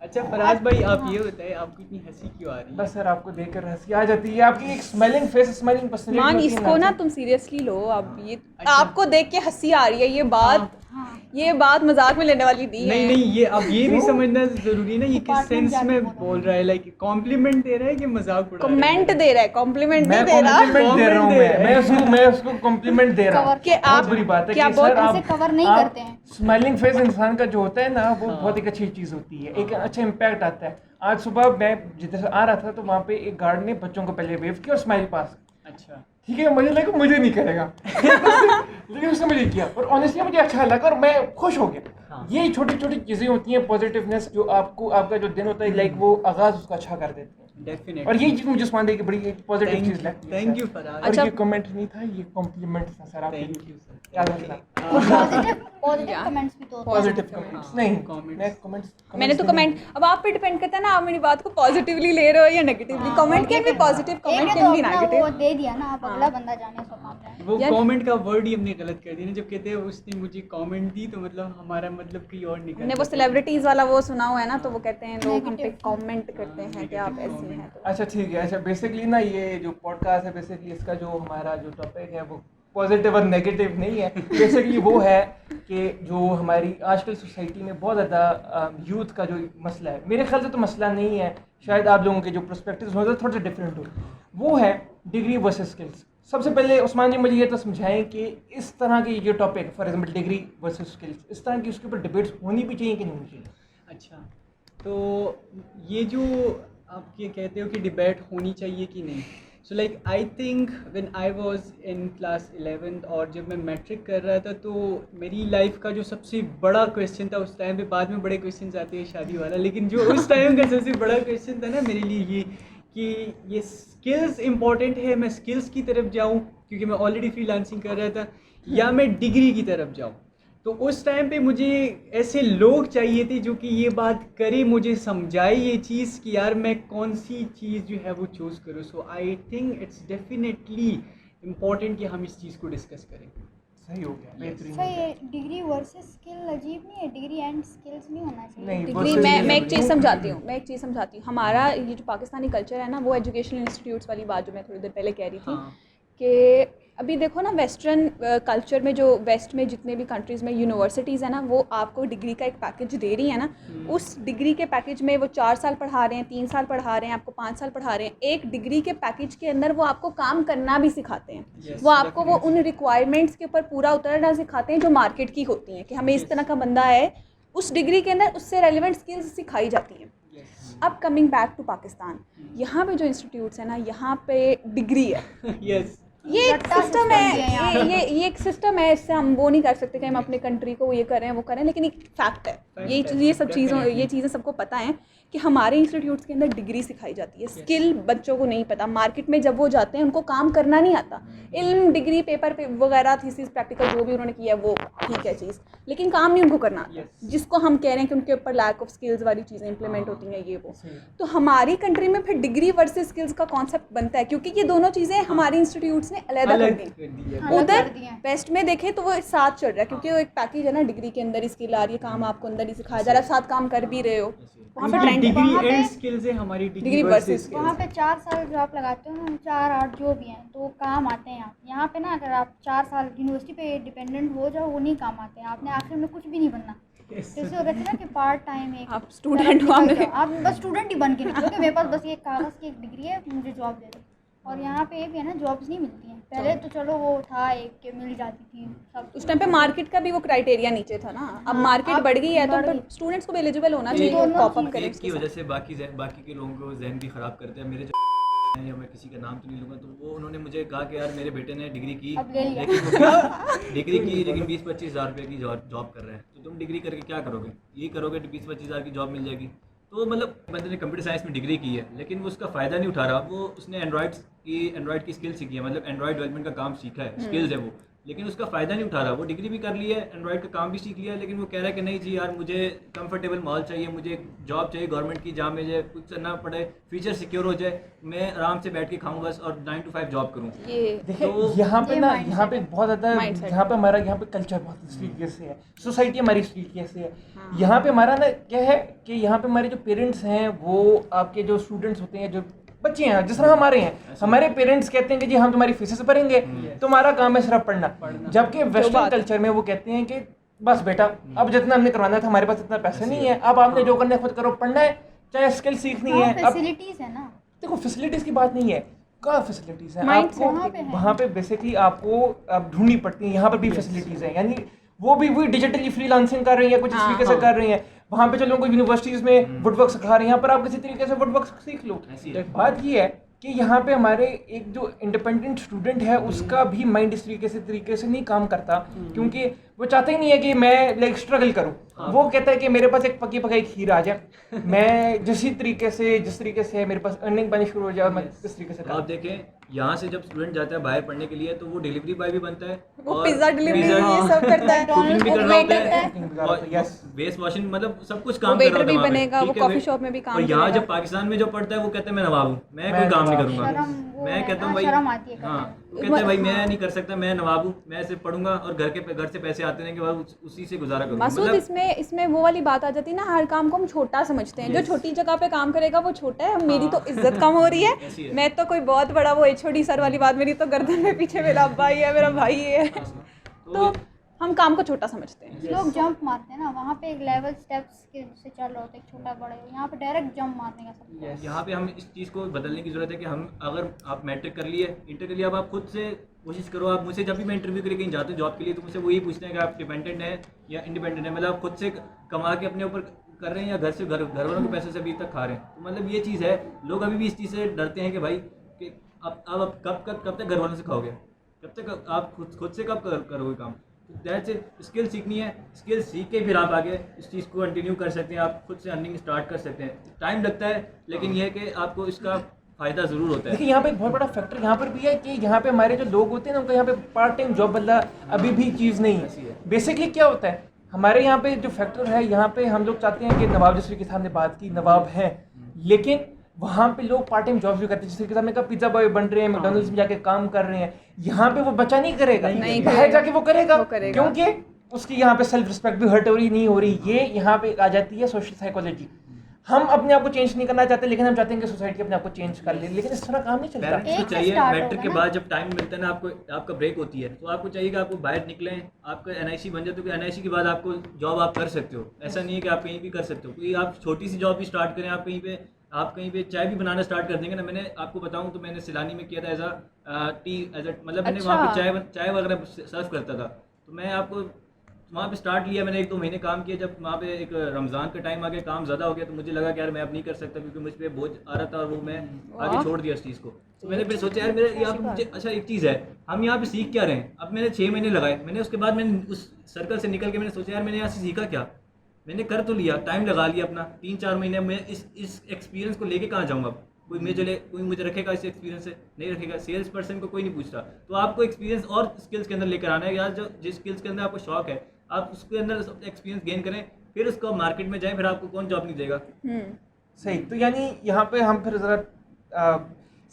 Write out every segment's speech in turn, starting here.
अच्छा फराज भाई, आप ये बताइए आपको इतनी हंसी क्यों आ रही है? बस सर आपको देखकर हंसी आ जाती है, आपकी एक स्माइलिंग फेस, स्माइलिंग पर्सनैलिटी मान होती है इसको ना सर। तुम सीरियसली लो अब ये अच्छा। आपको देख के हंसी आ रही है, ये बात मजाक में लेने वाली नहीं है। नहीं, ये अब ये भी क्यों? समझना जरूरी ना, ये किस Department सेंस जाके में बोलो। बोल रहा है, लाइक कॉम्प्लीमेंट दे रहा है कि मजाक उड़ा रहा है? कमेंट दे रहा है, कॉम्प्लीमेंट मैं नहीं दे रहा। कॉम्प्लीमेंट दे रहा हूँ, मैं उसको कॉम्प्लीमेंट दे रहा हूँ। Cover- कि बहुत आप बुरी बात है क्या कि बहुत सर ऐसे cover नहीं आप करते हैं। स्माइलिंग फेस इंसान का जो होता है ना वो हाँ। बहुत एक अच्छी चीज़ होती है, एक अच्छा इम्पैक्ट आता है। आज सुबह मैं जिधर से आ रहा था तो वहाँ पे एक गार्ड ने बच्चों को पहले वेव किया और स्माइल पास, अच्छा ठीक है, मुझे लगा मुझे नहीं करेगा लेकिन उसने मुझे किया और ऑनेस्टली मुझे अच्छा लगा और मैं खुश हो गया। हाँ। ये छोटी छोटी चीज़ें होती हैं पॉजिटिवनेस, जो आपको आपका जो दिन होता है लाइक वो आगाज़ उसका अच्छा कर देते हैं। डेफिनेटली। और ये चीज़ मुझे उस्मान भाई की बड़ी एक पॉजिटिव चीज़ लगती है। Thank sir. यू फराज। और अच्छा। ये कमेंट नहीं था, ये कॉम्प्लीमेंट था सर आपके थैंक लिए। You sir. याद रखना। Positive Yeah. कमेंट्स भी तो होते हैं। पॉजिटिव कमेंट्स नहीं, comments। मैं कमेंट्स मैंने तो कमेंट, अब आप पे डिपेंड करता है ना, आप मेरी बात को पॉजिटिवली ले रहे हो या negatively. Comment can be positive, एक कमेंट ने कैन तो बी अपना वो नेगेटिव। दे दिया ना, अब अगला बंदा जाने उसका काम है। वो यार- कमेंट का वर्ड ही हमने गलत कर दिया ना, जब कहते हैं उसने मुझे कमेंट दी तो मतलब हमारा मतलब कहीं और निकल हमने वो सेलिब्रिटीज वाला वो सुना हुआ है ना, तो वो कहते हैं लोग हम पे कमेंट करते हैं कि आप ऐसी हैं। तो अच्छा ठीक है। अच्छा बेसिकली ना ये जो पॉडकास्ट है बेसिकली इसका जो हमारा जो टॉपिक है वो पॉजिटिव और नेगेटिव नहीं है। बेसिकली वो है कि जो हमारी आजकल सोसाइटी में बहुत ज़्यादा यूथ का जो मसला है, मेरे ख्याल से तो मसला नहीं है, शायद आप लोगों के जो पर्सपेक्टिव होते हैं थोड़े से डिफरेंट हो, वो है डिग्री वर्सेस स्किल्स। सबसे पहले उस्मान जी मुझे ये तो समझाएं कि इस तरह की जो topic for example degree versus skills, इस तरह की उसके ऊपर डिबेट्स होनी भी चाहिए कि नहीं होनी चाहिए? अच्छा, तो ये जो आप ये कहते हो कि डिबेट होनी चाहिए कि नहीं, so like I think when I was in class 11th और जब मैं मैट्रिक कर रहा था तो मेरी लाइफ का जो सबसे बड़ा क्वेश्चन था उस टाइम पे, बाद में बड़े क्वेश्चन आते हैं शादी वाला, लेकिन जो उस टाइम का सबसे बड़ा क्वेश्चन था ना मेरे लिए ये कि ये स्किल्स इम्पॉर्टेंट है, मैं स्किल्स की तरफ जाऊँ क्योंकि मैं ऑलरेडी फ्रीलांसिंग कर रहा था, या मैं डिग्री की तरफ जाऊँ। तो उस टाइम पे मुझे ऐसे लोग चाहिए थे जो कि ये बात करे, मुझे समझाए ये चीज़ कि यार मैं कौन सी चीज़ जो है वो चूज़ करूँ। So I think it's definitely important कि हम इस चीज़ को डिस्कस करें। सही हो गया, बेहतरीन हो सही गया। है, डिग्री वर्सेस स्किल अजीब नहीं है, डिग्री एंड स्किल्स नहीं होना चाहिए। नहीं, डिग्री versus मैं एक ये चीज़ समझाती हूँ, हमारा ये जो पाकिस्तानी कल्चर है ना, वो एजुकेशनल इंस्टीट्यूट्स वाली बात जो मैं थोड़ी देर पहले कह रही थी हाँ। कि अभी देखो ना वेस्टर्न कल्चर में जो वेस्ट में जितने भी कंट्रीज़ में यूनिवर्सिटीज़ है ना, वो आपको डिग्री का एक पैकेज दे रही है ना, उस डिग्री के पैकेज में वो 4 साल पढ़ा रहे हैं, 3 साल पढ़ा रहे हैं, आपको 5 साल पढ़ा रहे हैं। एक डिग्री के पैकेज के अंदर वो आपको काम करना भी सिखाते हैं। Yes, वो आपको वो उन रिक्वायरमेंट्स के ऊपर पूरा उतरना सिखाते हैं जो मार्केट की होती हैं, कि हमें इस तरह का बंदा है, उस डिग्री के अंदर उससे रेलिवेंट स्किल्स सिखाई जाती हैं। Yes. अब कमिंग बैक टू पाकिस्तान, यहाँ पे जो इंस्टीट्यूट्स हैं ना, यहाँ पे डिग्री है, Yes. ये एक रट्टा सिस्टम system है, भी है यहाँ पे। ये एक सिस्टम है, इससे हम वो नहीं कर सकते कि हम अपनी कंट्री को ये करें वो करें, लेकिन एक फैक्ट है, ये सब चीज़ों Definitely. ये चीज़ें सबको पता है कि हमारे इंस्टीट्यूट्स के अंदर डिग्री सिखाई जाती है। स्किल बच्चों को नहीं पता, मार्केट में जब वो जाते हैं उनको काम करना नहीं आता। इल्म डिग्री पेपर पे वगैरह थीसिस प्रैक्टिकल जो भी उन्होंने किया वो ठीक है चीज़, लेकिन काम नहीं उनको करना आता। Yes. जिसको हम कह रहे हैं कि उनके ऊपर लैक ऑफ स्किल्स वाली चीज़ें इंप्लीमेंट होती हैं ये वो। तो हमारी कंट्री में फिर डिग्री वर्सेस स्किल्स का कॉन्सेप्ट बनता है, क्योंकि ये दोनों चीज़ें हमारे इंस्टीट्यूट्स ने अलग कर अलग दी। कर दी है। हाँ, अलग उधर कर दिए हैं। वेस्ट में देखें तो वो साथ चल रहा है, क्योंकि वो एक पैकेज है ना, डिग्री के अंदर ही स्किल आ रही है, काम आपको अंदर ही सिखाया जा रहा है, साथ काम कर भी रहे हो। वहाँ पे उनकी ट्रेंड डिग्री वहाँ पे- एंड स्किल्स है, हमारी degree degree versus versus skills। वहाँ पे 4 साल जॉब लगाते हो ना, 4-8 जो भी हैं तो वो काम आते हैं। यहाँ पे ना अगर आप 4 साल यूनिवर्सिटी पे डिपेंडेंट हो जाओ वो नहीं काम आते हैं, आपने आखिर में कुछ भी नहीं बनना। जैसे हो रहा था ना कि पार्ट टाइम एक आप student हो, तरफ निकल आपने- जाओ, आप बस स्टूडेंट ही बन के निकलो कि मेरे पास बस ये कागज़ की एक डिग्री है, मुझे जॉब दे दो। और यहाँ पे ये भी है ना, जॉब्स नहीं मिलती हैं। पहले तो चलो वो था एक कि मिल जाती थी सब, उस टाइम पे मार्केट का भी वो क्राइटेरिया नीचे था ना, अब हाँ, मार्केट अब बढ़ गई है तो बढ़ फिर गई। स्टूडेंट्स को भी एलिजिबल होना चाहिए, दोनों पॉप अप चीज़- करें एक की वजह से बाकी के लोगों को जहन भी ख़राब करते हैं। मेरे जो हैं, या मैं किसी का नाम तो नहीं लूँगा, तो वो उन्होंने मुझे कहा कि यार मेरे बेटे ने डिग्री की, अब ले लिया। लेकिन डिग्री की लेकिन 20-25 हज़ार रुपये की जॉब कर रहे हैं, तो तुम डिग्री करके क्या करोगे? ये करोगे तो 20-25 हज़ार की जॉब मिल जाएगी। तो मतलब बंदे ने कंप्यूटर साइंस में डिग्री की है लेकिन वो उसका फ़ायदा नहीं उठा रहा। वो उसने एंड्रॉयड की स्किल सीखी है, मतलब एंड्रॉयड डेवलपमेंट का काम सीखा है, स्किल्स है वो, लेकिन उसका फ़ायदा नहीं उठा रहा। वो डिग्री भी कर ली है, एंड्रॉइड का काम भी सीख लिया, लेकिन वो कह रहा है कि नहीं जी यार मुझे कंफर्टेबल माहौल चाहिए, मुझे एक जॉब चाहिए गवर्नमेंट की जहाँ मुझे कुछ करना पड़े, फ्यूचर सिक्योर हो जाए, मैं आराम से बैठ के खाऊँ बस और 9 to 5 जॉब करूँ। ये देखिए तो यहाँ पे ये ना mindset यहाँ पे बहुत ज़्यादा Mindset। यहाँ पे हमारा यहाँ पे कल्चर बहुत इस तरीके से है, सोसाइटी हमारी इस तरीके से है। यहाँ पे हमारा ना क्या है कि यहाँ पे हमारे जो पेरेंट्स हैं वो आपके जो स्टूडेंट्स होते हैं, जो बच्चे हैं जिस तरह हमारे हैं, हमारे पेरेंट्स कहते हैं कि जी हम तुम्हारी फीसेस भरेंगे, तुम्हारा काम है सिर्फ पढ़ना। जबकि वेस्टर्न बात है। कल्चर में वो कहते हैं कि बस बेटा अब जितना हमने करवाना था हमारे पास इतना पैसे नहीं है, अब आपने जो करना है खुद करो, पढ़ना है चाहे स्किल सीखनी है। अब फैसिलिटीज है ना, देखो फैसिलिटीज की बात नहीं है, क्या फैसिलिटीज है Mindset आपको वहाँ पे है। वहाँ पे बेसिकली आपको अब ढूंढनी पड़ती है। यहाँ पर भी फैसिलिटीज है, यानी वो भी वही डिजिटली फ्रीलांसिंग कर रही है, कुछ इस तरीके से कर रही है। वहाँ पे चलो कोई यूनिवर्सिटीज में वुडवर्क सिखा रहे हैं, यहाँ पर आप किसी तरीके से वुडवर्क सीख लो। ऐसी है। बात ये है कि यहाँ पे हमारे एक जो इंडिपेंडेंट स्टूडेंट है उसका भी माइंड इस तरीके से नहीं काम करता, क्योंकि वो चाहते ही नहीं है कि मैं लाइक स्ट्रगल करूँ। वो कहता है कि मेरे पास एक पकी पकाई खीर आ जाए, मैं जिस तरीके से मेरे पास अर्निंग पानी शुरू हो जाए और मैं इस तरीके से तो आप देखें यहाँ से जब स्टूडेंट जाता है बाहर पढ़ने के लिए तो वो डिलीवरी बॉय भी बनता है, वो और पिज्जा डिलीवरी pizza- ये सब करता है, कुकिंग भी करना होता है, और यस वेस्ट वॉशिंग, मतलब सब कुछ काम वो कर रहा waiter होता है भी वहाँ पे, बनेगा, ठीक वो है, coffee वे- shop में भी काम और यहाँ करेगा। जब पाकिस्तान में जो पढ़ता है वो कहता है मैं नवाब हूँ, मैं मैं कोई काम नहीं नवाब। करूँगा। शर्म वो मैं है कहता ना, हूँ भाई शर्म आती है हाँ, करने वो कहता है भाई मैं नहीं कर सकता, मैं नवाब हूँ, मैं सिर्फ पढ़ूंगा और घर से पैसे आते रहेंगे और उसी से गुजारा करूँगा। मासूद इसमें वो वाली बात आ जाती है ना, हर काम को हम छोटा समझते हैं। जो Yes. छोटी जगह पे काम करेगा वो छोटा है, मेरी तो इज्जत कम हो रही ऐसी है, है। मैं तो कोई बहुत बड़ा वो एचओडी सर वाली बात, मेरी तो गर्दन में पीछे मेरा अब्बा ही है, मेरा भाई है, तो हम काम को छोटा समझते हैं। लोग जंप मारते हैं ना, वहाँ पे एक लेवल स्टेप्स के से चल रहा होता है, छोटा बड़े, यहाँ पे डायरेक्ट जंप मारने का सब। यहाँ पे हम इस चीज़ को बदलने की ज़रूरत है कि हम, अगर आप मैट्रिक कर लिए, इंटर कर लिया, अब आप खुद से कोशिश करो। आप मुझसे जब भी मैं इंटरव्यू करके कहीं जाते हो जॉब के लिए तो मुझसे वही पूछते हैं कि आप डिपेंडेंट हैं या इंडिपेंडेंट हैं, मतलब आप खुद से कमा के अपने ऊपर कर रहे हैं या घर वालों के पैसे से अभी तक खा रहे हैं। तो मतलब ये चीज़ है, लोग अभी भी इस चीज़ से डरते हैं कि भाई कि अब कब तक घर वालों से खाओगे, कब तक आप खुद से कब करोगे काम। तो दैट्स इट, स्किल सीखनी है, स्किल सीख के फिर आप आगे इस चीज़ को कंटिन्यू कर सकते हैं, आप खुद से अर्निंग स्टार्ट कर सकते हैं। टाइम लगता है लेकिन यह है कि आपको इसका फ़ायदा ज़रूर होता है। देखिए यहाँ पे एक बहुत बड़ा फैक्टर यहाँ पर भी है कि यहाँ पे हमारे जो लोग होते हैं ना उनका यहाँ पे पार्ट टाइम जॉब वाला अभी भी चीज़ नहीं ऐसी है। है। बेसिकली क्या होता है हमारे यहाँ पे जो फैक्टर है, यहाँ पे हम लोग चाहते हैं कि नवाब, जिस तरीके से हमने बात की नवाब हैं, लेकिन वहाँ पे लोग पार्ट टाइम जॉब भी करते हैं। जिस तरीके से हमने कहा पिज्जा बॉय बन रहे हैं, मैकडॉनल्ड्स में जाके काम कर रहे हैं, यहाँ पे वो बच्चा नहीं करेगा, नहीं बाहर करेगा। जाके वो करेगा, वो करेगा। क्योंकि उसकी यहाँ पे सेल्फ रिस्पेक्ट भी हर्ट हो रही नहीं हो रही। ये यहाँ पे आ जाती है सोशल साइकोलॉजी। हम अपने आप को चेंज नहीं करना चाहते, लेकिन हम चाहते हैं कि सोसाइटी अपने आप को चेंज कर ले, लेकिन इस तरह काम नहीं चलता। पेरेंट्स को एक से चाहिए start मैट्रिक के होगा ना। बाद जब टाइम मिलता है ना, आपका ब्रेक होती है तो आपको चाहिए कि आपको बाहर निकलें, आपका एनआईसी बन जाए, तो एनआईसी के बाद आपको जॉब आप कर सकते हो। ऐसा नहीं है कि आप कहीं भी कर सकते हो, क्योंकि आप छोटी सी जॉब भी स्टार्ट करें, आप कहीं पे चाय भी बनाना स्टार्ट कर देंगे ना। मैंने आपको बताऊं तो मैंने सिलानी में किया था एज मतलब मैंने अच्छा। वहाँ पे चाय वगैरह सर्व करता था। तो मैं आपको वहाँ पे स्टार्ट लिया, मैंने 1-2 महीने काम किया। जब वहाँ पे एक रमज़ान का टाइम आ गया, काम ज़्यादा हो गया, तो मुझे लगा कि यार मैं अब नहीं कर सकता क्योंकि मुझ पे बोझ आ रहा था और वो मैं आगे छोड़ दिया इस चीज़ को। तो मैंने फिर सोचा यार मेरे यहाँ पे मुझे अच्छा एक चीज़ है, हम यहाँ पे सीख क्या रहे हैं। अब मैंने 6 महीने लगाए, मैंने उसके बाद मैंने उस सर्कल से निकल के मैंने सोचा यार मैंने यहाँ से सीखा क्या। मैंने कर तो लिया, टाइम लगा लिया अपना 3-4 महीने। मैं इस एक्सपीरियंस को लेके कहाँ जाऊँगा। कोई मुझे रखेगा इस एक्सपीरियंस से, नहीं रखेगा। सेल्स पर्सन को कोई नहीं पूछता। तो आपको एक्सपीरियंस और स्किल्स के अंदर लेकर आना है यार। जिस स्किल्स के अंदर आपको शौक है आप उसके अंदर एक्सपीरियंस गेन करें, फिर उसको मार्केट में जाएं, फिर आपको कौन जॉब नहीं देगा। सही। तो यानी यहाँ पे हम फिर ज़रा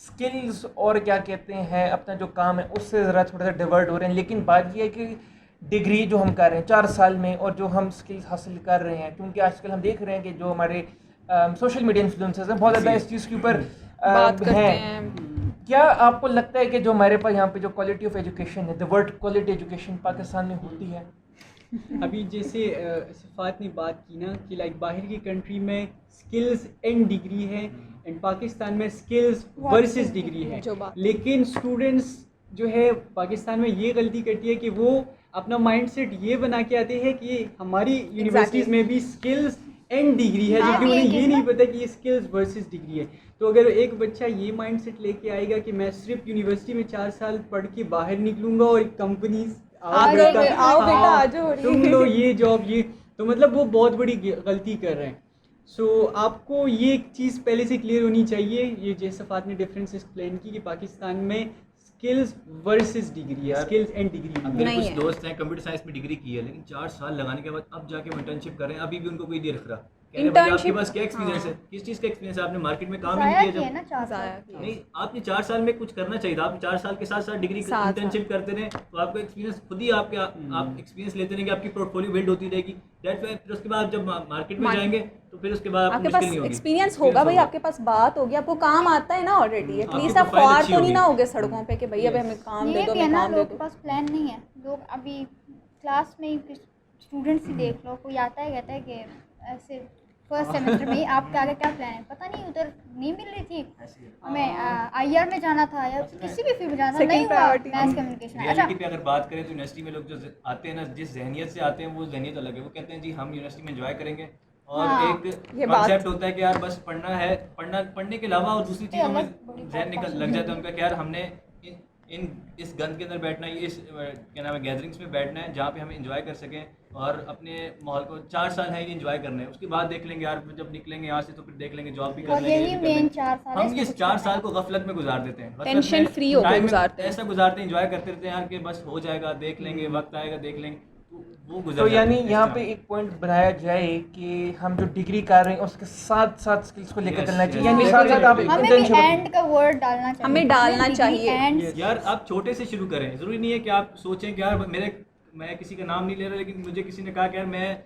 स्किल्स और क्या कहते हैं अपना जो काम है उससे ज़रा थोड़ा सा डिवर्ट हो रहे हैं। लेकिन बात ये है कि डिग्री जो हम कर रहे हैं 4 साल में और जो हम स्किल्स हासिल कर रहे हैं, क्योंकि आजकल हम देख रहे हैं कि जो हमारे सोशल मीडिया इन्फ्लुएंसर्स हैं बहुत ज़्यादा इस चीज़ के ऊपर बात करते हैं। हैं। क्या आपको लगता है कि जो हमारे पास यहाँ पे जो क्वालिटी ऑफ एजुकेशन है, the word quality education Pakistan में होती है? अभी जैसे सफ़ात ने बात की ना कि लाइक बाहर की कंट्री में स्किल्स एंड डिग्री है एंड पाकिस्तान में स्किल्स वर्सेस डिग्री है। जो बात- लेकिन स्टूडेंट्स जो है पाकिस्तान में ये गलती करती है कि वो अपना माइंडसेट ये बना के आते हैं कि हमारी यूनिवर्सिटीज़ में भी स्किल्स एंड डिग्री है, हाँ, जबकि उन्हें ये ये नहीं ना। पता कि ये स्किल्स वर्सेस डिग्री है। तो अगर एक बच्चा ये माइंडसेट लेके आएगा कि मैं सिर्फ यूनिवर्सिटी में 4 साल पढ़ के बाहर निकलूंगा और कंपनीज आओ बेटा, आ जाओ। तुम लो ये जॉब ये, तो मतलब वो बहुत बड़ी गलती कर रहे हैं। सो आपको ये एक चीज़ पहले से क्लियर होनी चाहिए। ये जैसे सफ़ात ने डिफरेंस एक्सप्लेन की कि पाकिस्तान में स्किल्स वर्सेस डिग्री है, यार, स्किल्स एंड डिग्री अब नहीं मेरे नहीं कुछ है। दोस्त हैं कंप्यूटर साइंस में डिग्री की है, लेकिन 4 साल लगाने के बाद अब जाके वो इंटर्नशिप कर रहे हैं, अभी भी उनको कोई नहीं रख रहा। कह रहे हैं, भाई आपके Internship, पास क्या एक्सपीरियंस है, हाँ। किस चीज़ का एक्सपीरियंस है, आपने मार्केट में काम ही नहीं ज़ाया किया किए जब ना 4 ज़ाया साल किए। नहीं, आपने 4 साल में कुछ करना चाहिए था। आप 4 साल के साथ साथ डिग्री साथ इंटर्नशिप करते रहे तो आपको एक्सपीरियंस खुद ही आपके आप एक्सपीरियंस लेते रहेंगे, आपकी पोर्टफोलियो बिल्ड होती रहेगी। दैट्स व्हाई फिर उसके बाद जब मार्केट में जाएंगे तो फिर उसके बाद आपको आपके मुश्किल पास नहीं होगी। एक्सपीरियंस होगा भाई, आपके पास बात होगी, आपको काम आता है ना ऑलरेडी, आपकी एटलीस्ट आप प्रोफाइल ख्वार अच्छी तो नहीं होगी। ना होगे सड़कों पे कि भाई अब हमें काम दे ये दो, भी है हमें ना, काम दे लोगों के दो। पास प्लान नहीं है। लोग अभी क्लास में ही स्टूडेंट्स ही देख लो, कोई आता है कहता है कि ऐसे फर्स्ट सेमेस्टर में ही आपका आगे क्या प्लान है, पता नहीं, उधर नहीं मिल रही थी हमें, IR में जाना था या किसी भी फील्ड में जाना था, Second नहीं हुआ priority। Maths communication. अच्छा, रियलिटी पे अगर बात करें तो यूनिवर्सिटी में लोग जो आते हैं ना, जिस जहनियत से आते हैं वो जहनियत अलग है। वो कहते हैं जी हम यूनिवर्सिटी में एंजॉय करेंगे और हाँ, एक ये बात- कॉन्सेप्ट होता है कि यार बस पढ़ना है, पढ़ने के अलावा और दूसरी चीज़ों में बड़ी जहन निकल लग जाता है उनका कि यार हमने इस गंद के अंदर बैठना है, इस क्या नाम है गैदरिंग्स में बैठना है जहाँ पे हम एंजॉय कर सकें और अपने माहौल को 4 साल है ही एंजॉय करना है। उसके बाद देख लेंगे यार, जब निकलेंगे यहाँ से तो फिर देख लेंगे जॉब भी कर और लेंगे, यही ये भी कर मेन लेंगे। 4 साल है, हम इसमें ये कुछ 4 करना साल है। को गफलत में गुजार देते हैं, गफलत Tension में free होके time में गुजारते हैं। ऐसा गुजारते हैं, एंजॉय करते रहते हैं यार कि बस हो जाएगा, देख लेंगे, वक्त आएगा देख लेंगे, तो वो गुजर तो जाता यानी है इस यहाँ तरह। पे एक पॉइंट बनाया जाए कि हम जो डिग्री कर रहे हैं उसके साथ साथ स्किल्स को लेकर Yes, चलना yes, चाहिए, यानी yes, साथ साथ आप yes, हमें भी इंटर्नशिप एंड का वर्ड डालना चाहिए, हमें डालना degree चाहिए। and Yes. यार आप छोटे से शुरू करें, ज़रूरी नहीं है कि आप सोचें कि यार मैं किसी का नाम नहीं ले रहा, लेकिन मुझे किसी ने कहा कि यार मैं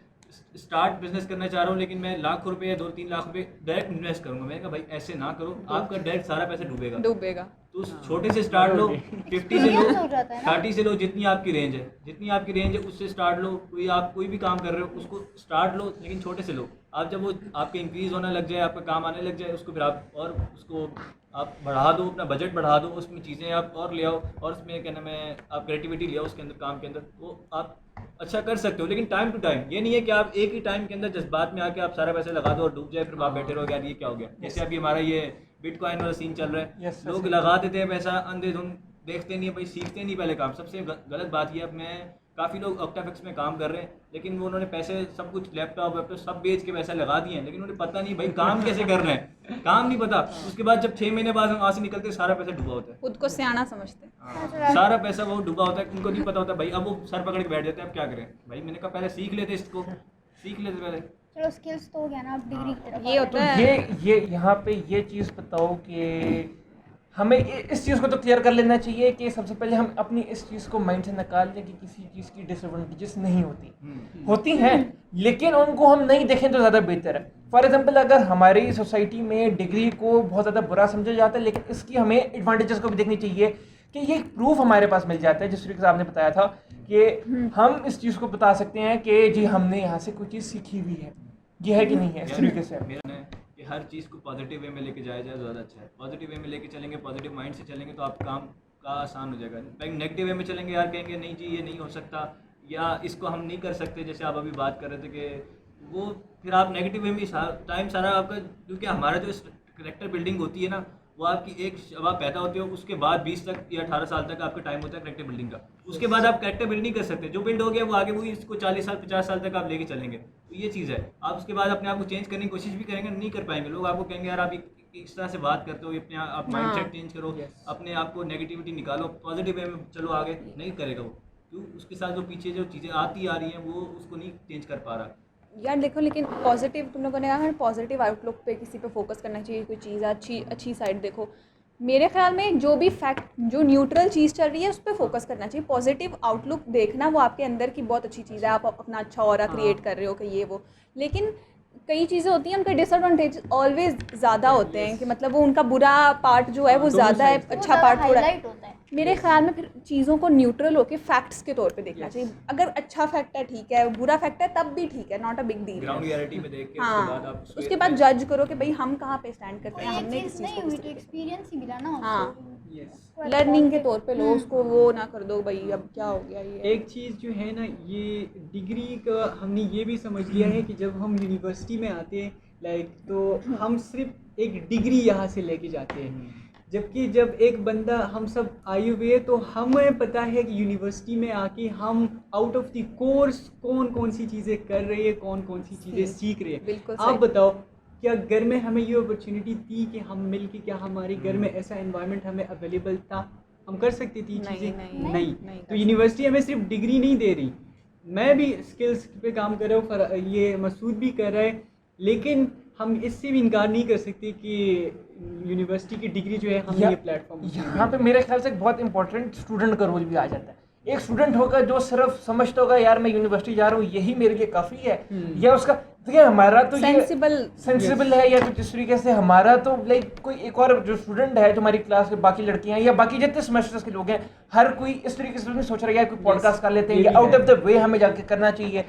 स्टार्ट बिजनेस करना चाह रहा हूँ लेकिन मैं लाख रुपए या 2-3 लाख रुपए डायरेक्ट इन्वेस्ट करूंगा। मैंने कहा भाई ऐसे ना करो, आपका डायरेक्ट सारा पैसा डूबेगा। डूबेगा। तो छोटे से स्टार्ट लो, 50 से लो, Experience हो जाता है ना। 30 से लो, जितनी आपकी रेंज है, उससे स्टार्ट लो। आप कोई भी काम कर रहे हो उसको स्टार्ट लो, लेकिन छोटे से लो। आप जब वो आपके इंक्रीज होने लग जाए, आपका काम आने लग जाए, उसको फिर आप और उसको आप बढ़ा दो, अपना बजट बढ़ा दो, उसमें चीज़ें आप और ले आओ और उसमें क्या नाम है आप क्रिएटिविटी ले आओ उसके अंदर, काम के अंदर, वो आप अच्छा कर सकते हो। लेकिन टाइम टू टाइम, ये नहीं है कि आप एक ही टाइम के अंदर जज्बात में आके आप सारा पैसा लगा दो और डूब जाए, फिर आप बैठे रहो यार ये क्या हो गया। जैसे अभी हमारा ये बिटकॉइन वाला सीन चल रहा है, Yes, yes, लोग yes. लगा देते हैं पैसा अंधेधुंध, देखते नहीं है भाई, सीखते नहीं पहले काम। सबसे गलत बात ये, अब मैं काफ़ी लोग ऑक्टाफिक्स में काम कर रहे हैं लेकिन वो उन्होंने पैसे सब कुछ लैपटॉप सब बेच के पैसा लगा दिए हैं, लेकिन उन्हें पता नहीं भाई काम कैसे कर रहे हैं, काम नहीं पता। उसके बाद जब 6 महीने बाद हम वहाँ से निकलते सारा पैसा डूबा होता है। खुद को सियाना समझते हैं। सारा पैसा वो डूबा होता है, उनको नहीं पता होता भाई। अब वो सर पकड़ के बैठ जाते हैं, अब क्या करें भाई। मैंने कहा पहले सीख लेते इसको, सीख लेते पहले। चलो स्किल्स तो हो गया ना, अब डिग्री की तरफ ये आते होता हैं। है। ये यहाँ पे ये चीज़ बताओ कि हमें इस चीज़ को तो क्लियर कर लेना चाहिए कि सबसे पहले हम अपनी इस चीज़ को माइंड से निकाल दें कि किसी चीज़ की डिसएडवांटेजेस नहीं होती हैं, लेकिन उनको हम नहीं देखें तो ज़्यादा बेहतर है। फॉर एग्जांपल, अगर हमारी सोसाइटी में डिग्री को बहुत ज़्यादा बुरा समझा जाता है, लेकिन इसकी हमें एडवांटेजेस को भी देखनी चाहिए कि ये प्रूफ हमारे पास मिल जाता है। जिस तरीके से आपने बताया था कि हम इस चीज़ को बता सकते हैं कि जी हमने यहाँ से कोई चीज़ सीखी हुई है, ये है कि नहीं है, इस तरीके से। मेरा है कि हर चीज़ को पॉजिटिव वे में लेके जाया जाए ज़्यादा अच्छा है। पॉजिटिव वे में लेके चलेंगे, पॉजिटिव माइंड से चलेंगे तो आप काम का आसान हो जाएगा। लाइक नेगेटिव वे में चलेंगे यार, कहेंगे नहीं जी ये नहीं हो सकता या इसको हम नहीं कर सकते, जैसे आप अभी बात कर रहे थे कि वो फिर आप नेगेटिव वे में टाइम सारा आपका, क्योंकि हमारा जो करेक्टर बिल्डिंग होती है ना, वो आपकी जब आप पैदा होते हो उसके बाद 20 तक या 18 साल तक आपका टाइम होता है करेक्टर बिल्डिंग का। उसके बाद आप करेक्टर बिल्ड नहीं कर सकते, जो बिल्ड हो गया वो आगे वही इसको 40 साल 50 साल तक आप लेके चलेंगे। तो ये चीज़ है, आप उसके बाद अपने आप को चेंज करने की कोशिश भी करेंगे, नहीं कर पाएंगे। लोग आपको कहेंगे यार आप इस तरह से बात करते हो, अपने आप माइंडसेट चेंज करो, अपने आप को नेगेटिविटी निकालो, पॉजिटिव वे में चलो आगे। नहीं करेगा वो, क्यों? उसके साथ जो पीछे जो चीज़ें आती आ रही हैं वो उसको नहीं चेंज कर पा रहा। यार देखो, लेकिन पॉजिटिव तुम लोगों ने कहा पॉजिटिव आउटलुक पे किसी पे फोकस करना चाहिए, कोई चीज़ अच्छी साइड देखो। मेरे ख्याल में जो भी फैक्ट, जो न्यूट्रल चीज़ चल रही है उस पर फोकस करना चाहिए। पॉजिटिव आउटलुक देखना वो आपके अंदर की बहुत अच्छी चीज़ है, आप अपना अच्छा ऑरा क्रिएट कर रहे हो कि ये वो। लेकिन कई चीज़ें होती हैं उनके डिसएडवांटेज ऑलवेज ज़्यादा होते हैं, कि मतलब वो उनका बुरा पार्ट जो है वो ज़्यादा है, वो अच्छा पार्ट थोड़ा है। हाईलाइट होता है। मेरे ख्याल में फिर चीज़ों को न्यूट्रल होके फैक्ट्स के तौर पे देखना चाहिए। अगर अच्छा फैक्ट है ठीक है, बुरा फैक्ट है तब भी ठीक है, not a big deal. Ground reality में देख के हाँ, उसके बाद आप उसके बाद जज करो कि भाई हम कहाँ पे स्टैंड करते हैं, ये हमने चीज़ किस चीज़ नहीं को हुई तो एक्सपीरियंस ही मिला ना हाँ। उसको। यस। लर्निंग के तौर पे लो उसको, वो ना कर दो भाई अब क्या हो गया ये। एक चीज़ जो है ना, ये डिग्री का हमने ये भी समझ लिया है कि जब हम यूनिवर्सिटी में आते हैं तो हम सिर्फ एक डिग्री यहाँ से लेके जाते हैं, जबकि जब एक बंदा, हम सब आए हुए हैं तो हमें पता है कि यूनिवर्सिटी में आके हम आउट ऑफ द कोर्स कौन कौन सी चीज़ें कर रहे हैं, कौन कौन सी चीज़ें सीख रहे हैं। बिल्कुल आप सही। बताओ, क्या घर में हमें ये अपॉर्चुनिटी थी कि हम मिल के, क्या हमारे घर में ऐसा एनवायरनमेंट हमें अवेलेबल था? हम कर सकते थे ये नहीं, चीज़ें नहीं, नहीं नहीं तो कर यूनिवर्सिटी हमें सिर्फ डिग्री नहीं दे रही, मैं भी स्किल्स पे काम कर रहा हूँ, ये मसूद भी कर रहा है, लेकिन हम इससे भी इनकार नहीं कर सकते कि यूनिवर्सिटी की डिग्री जो है हमें ये प्लेटफॉर्म यहाँ पे मेरे ख्याल से एक बहुत इंपॉर्टेंट स्टूडेंट का रोल भी आ जाता है। एक स्टूडेंट होगा जो सिर्फ समझता होगा यार मैं यूनिवर्सिटी जा रहा हूँ यही मेरे लिए काफ़ी है, या उसका देखिए हमारा तो ये सेंसिबल है या कुछ इस तरीके से हमारा तो लाइक कोई एक और जो स्टूडेंट है जो हमारी क्लास के बाकी लड़कियां या बाकी जितने सेमेस्टर्स के लोग हैं हर कोई इस तरीके से नहीं सोच रहा है यार कोई पॉडकास्ट कर लेते हैं या आउट ऑफ द वे हमें जाके करना चाहिए।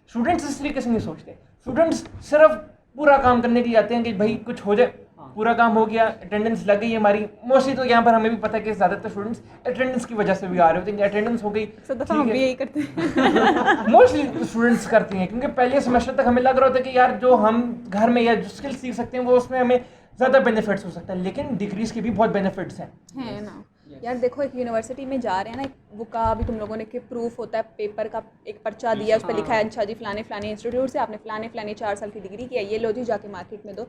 स्टूडेंट्स इस तरीके से नहीं सोचते, स्टूडेंट्स सिर्फ पूरा काम करने के लिए आते हैं कि भाई कुछ हो जाए, पूरा काम हो गया, अटेंडेंस लग गई हमारी। मोस्टली तो यहाँ पर हमें भी पता है कि ज़्यादातर स्टूडेंट्स अटेंडेंस की वजह से भी आ रहे होते हैं, अटेंडेंस हो गई हम भी यही करते हैं। मोस्टली स्टूडेंट्स करती हैं क्योंकि पहले सेमेस्टर तक हमें लग रहा होता है कि यार जो हम घर में या जो स्किल सीख सकते हैं वो उसमें हमें ज़्यादा बेनिफिट्स हो सकता है, लेकिन डिग्रीज के भी बहुत बेनिफिट्स हैं। है ना यार, देखो एक यूनिवर्सिटी में जा रहे हैं ना, वो का अभी तुम लोगों ने कि प्रूफ होता है, पेपर का एक पर्चा दिया, उस पर लिखा है अच्छा जी फलाने फलाने इंस्टीट्यूट से आपने फलाने फलाने 4 साल की डिग्री किया, ये लो जी जाके मार्केट में दो।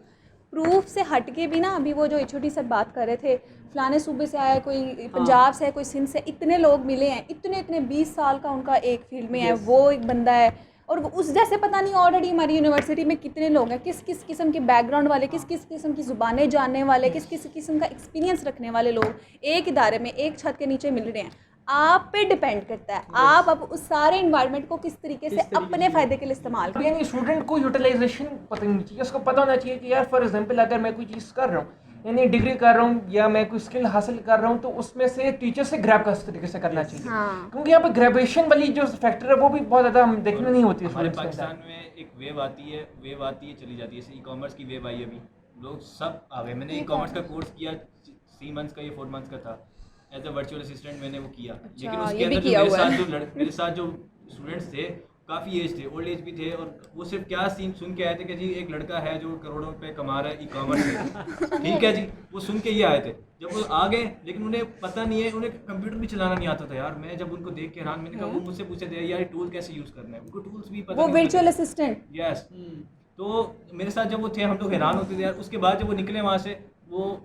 प्रूफ से हट के भी ना, अभी वो जो एचओडी सर बात कर रहे थे, फलाने सूबे से आया, कोई पंजाब से है, कोई सिंध से, इतने लोग मिले हैं, इतने 20 साल का उनका एक फील्ड में है, वो एक बंदा है, और उस जैसे पता नहीं ऑलरेडी हमारी यूनिवर्सिटी में कितने लोग हैं, किस किस किस्म के बैकग्राउंड वाले, किस किस किस्म की ज़ुबानें जानने वाले, किस किस किस्म का एक्सपीरियंस रखने वाले लोग एक इदारे में एक छत के नीचे मिल रहे हैं। आप पे डिपेंड करता है आप अब उस सारे इन्वायरमेंट को किस तरीके से अपने फ़ायदे के लिए इस्तेमाल करें। यानी स्टूडेंट को यूटिलाइजेशन पता नहीं चाहिए, उसको पता होना चाहिए कि यार फॉर एग्जांपल अगर मैं कोई चीज़ कर रहा हूँ, यानी डिग्री कर रहा हूँ या मैं कोई स्किल हासिल कर रहा हूँ, तो उसमें से टीचर से ग्रैब का तरीके से करना चाहिए। क्योंकि यहाँ पे ग्रेजुएशन वाली जो फैक्टर है वो भी बहुत ज़्यादा हम देखने नहीं होती है। हमारे पाकिस्तान में एक वेव आती है चली जाती है, जैसे ई कॉमर्स की वेव आई, अभी लोग सब आ गए। मैंने ई कॉमर्स का कोर्स किया 3 मंथ्स का या 4 मंथ्स का था, एज अ वर्चुअल असिस्टेंट मैंने वो किया। लेकिन उसके अंदर जो मेरे साथ जो स्टूडेंट्स थे काफ़ी एज थे, ओल्ड एज भी थे, और वो सिर्फ क्या सीन सुन के आए थे कि जी एक लड़का है जो करोड़ों रुपए कमा रहा है ई कॉमर्स से, ठीक है जी, वो सुन के ये आए थे। जब वो आ गए लेकिन उन्हें पता नहीं है, उन्हें कंप्यूटर भी चलाना नहीं आता था यार। मैं जब उनको देख के हैरान, मैंने कहा, वो मुझसे पूछे थे यार टूल कैसे यूज़ करना है, उनको टूल्स भी पता वो नहीं, वर्चुअल असिस्टेंट। यस। तो मेरे साथ जब वो थे हम लोग हैरान होते थे यार। उसके बाद जब वो निकले वहाँ से, वो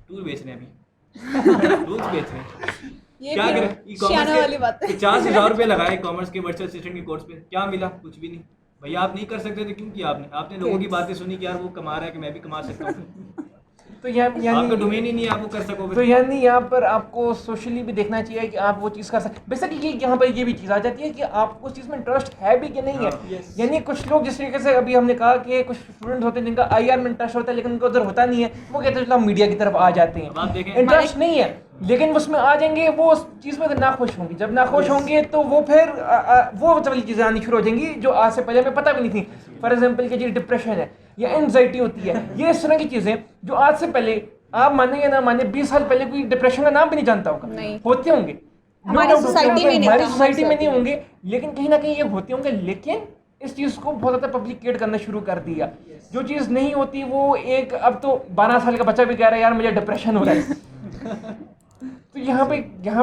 टूल बेच रहे हैं, अभी टूल्स बेच रहे हैं। क्या करें, ई कॉमर्स के 50,000 रुपये लगाए कॉमर्स के वर्चुअल असिस्टेंट के कोर्स पे, क्या मिला? कुछ भी नहीं। भैया आप नहीं कर सकते थे, क्यों किया आपने लोगों की बातें सुनी कि यार वो कमा रहा है कि मैं भी कमा सकता हूँ। तो यानी आपका डोमेन ही नहीं है, आप वो कर सकोगे। तो यानी यहाँ पर आपको सोशली भी देखना चाहिए कि आप वो चीज़ कर सकते। बेसिकली यहाँ पर ये भी चीज़ आ जाती है कि आपको उस चीज़ में इंटरेस्ट है भी कि नहीं है। यानी कुछ लोग जिस तरीके से अभी हमने कहा कि कुछ स्टूडेंट्स होते हैं जिनका IR में इंटरेस्ट होता है लेकिन उनको उधर होता नहीं है, वो कहते हैं चलो मीडिया की तरफ आ जाते हैं, आप देखें इंटरेस्ट नहीं है लेकिन उसमें आ जाएंगे, वो उस चीज़ में नाखुश होंगे। जब नाखुश होंगे तो वो फिर वो वाली चीज़ें आनी शुरू हो जाएंगी जो आज से पहले हमें पता भी नहीं थी। फॉर एग्जाम्पल कि जी डिप्रेशन है या एंजाइटी होती है, ये इस तरह की चीज़ें जो आज से पहले आप माने या ना माने 20 साल पहले कोई डिप्रेशन का नाम भी नहीं जानता होगा। नहीं। होते होंगे हमारी सोसाइटी में नहीं होंगे, लेकिन कहीं ना कहीं ये होते होंगे। लेकिन इस चीज़ को बहुत ज़्यादा पब्लिकेट करना शुरू कर दिया। जो चीज़ नहीं होती वो एक, अब तो 12 साल का बच्चा भी कह रहा है यार मुझे डिप्रेशन हो रहा है। तो यहाँ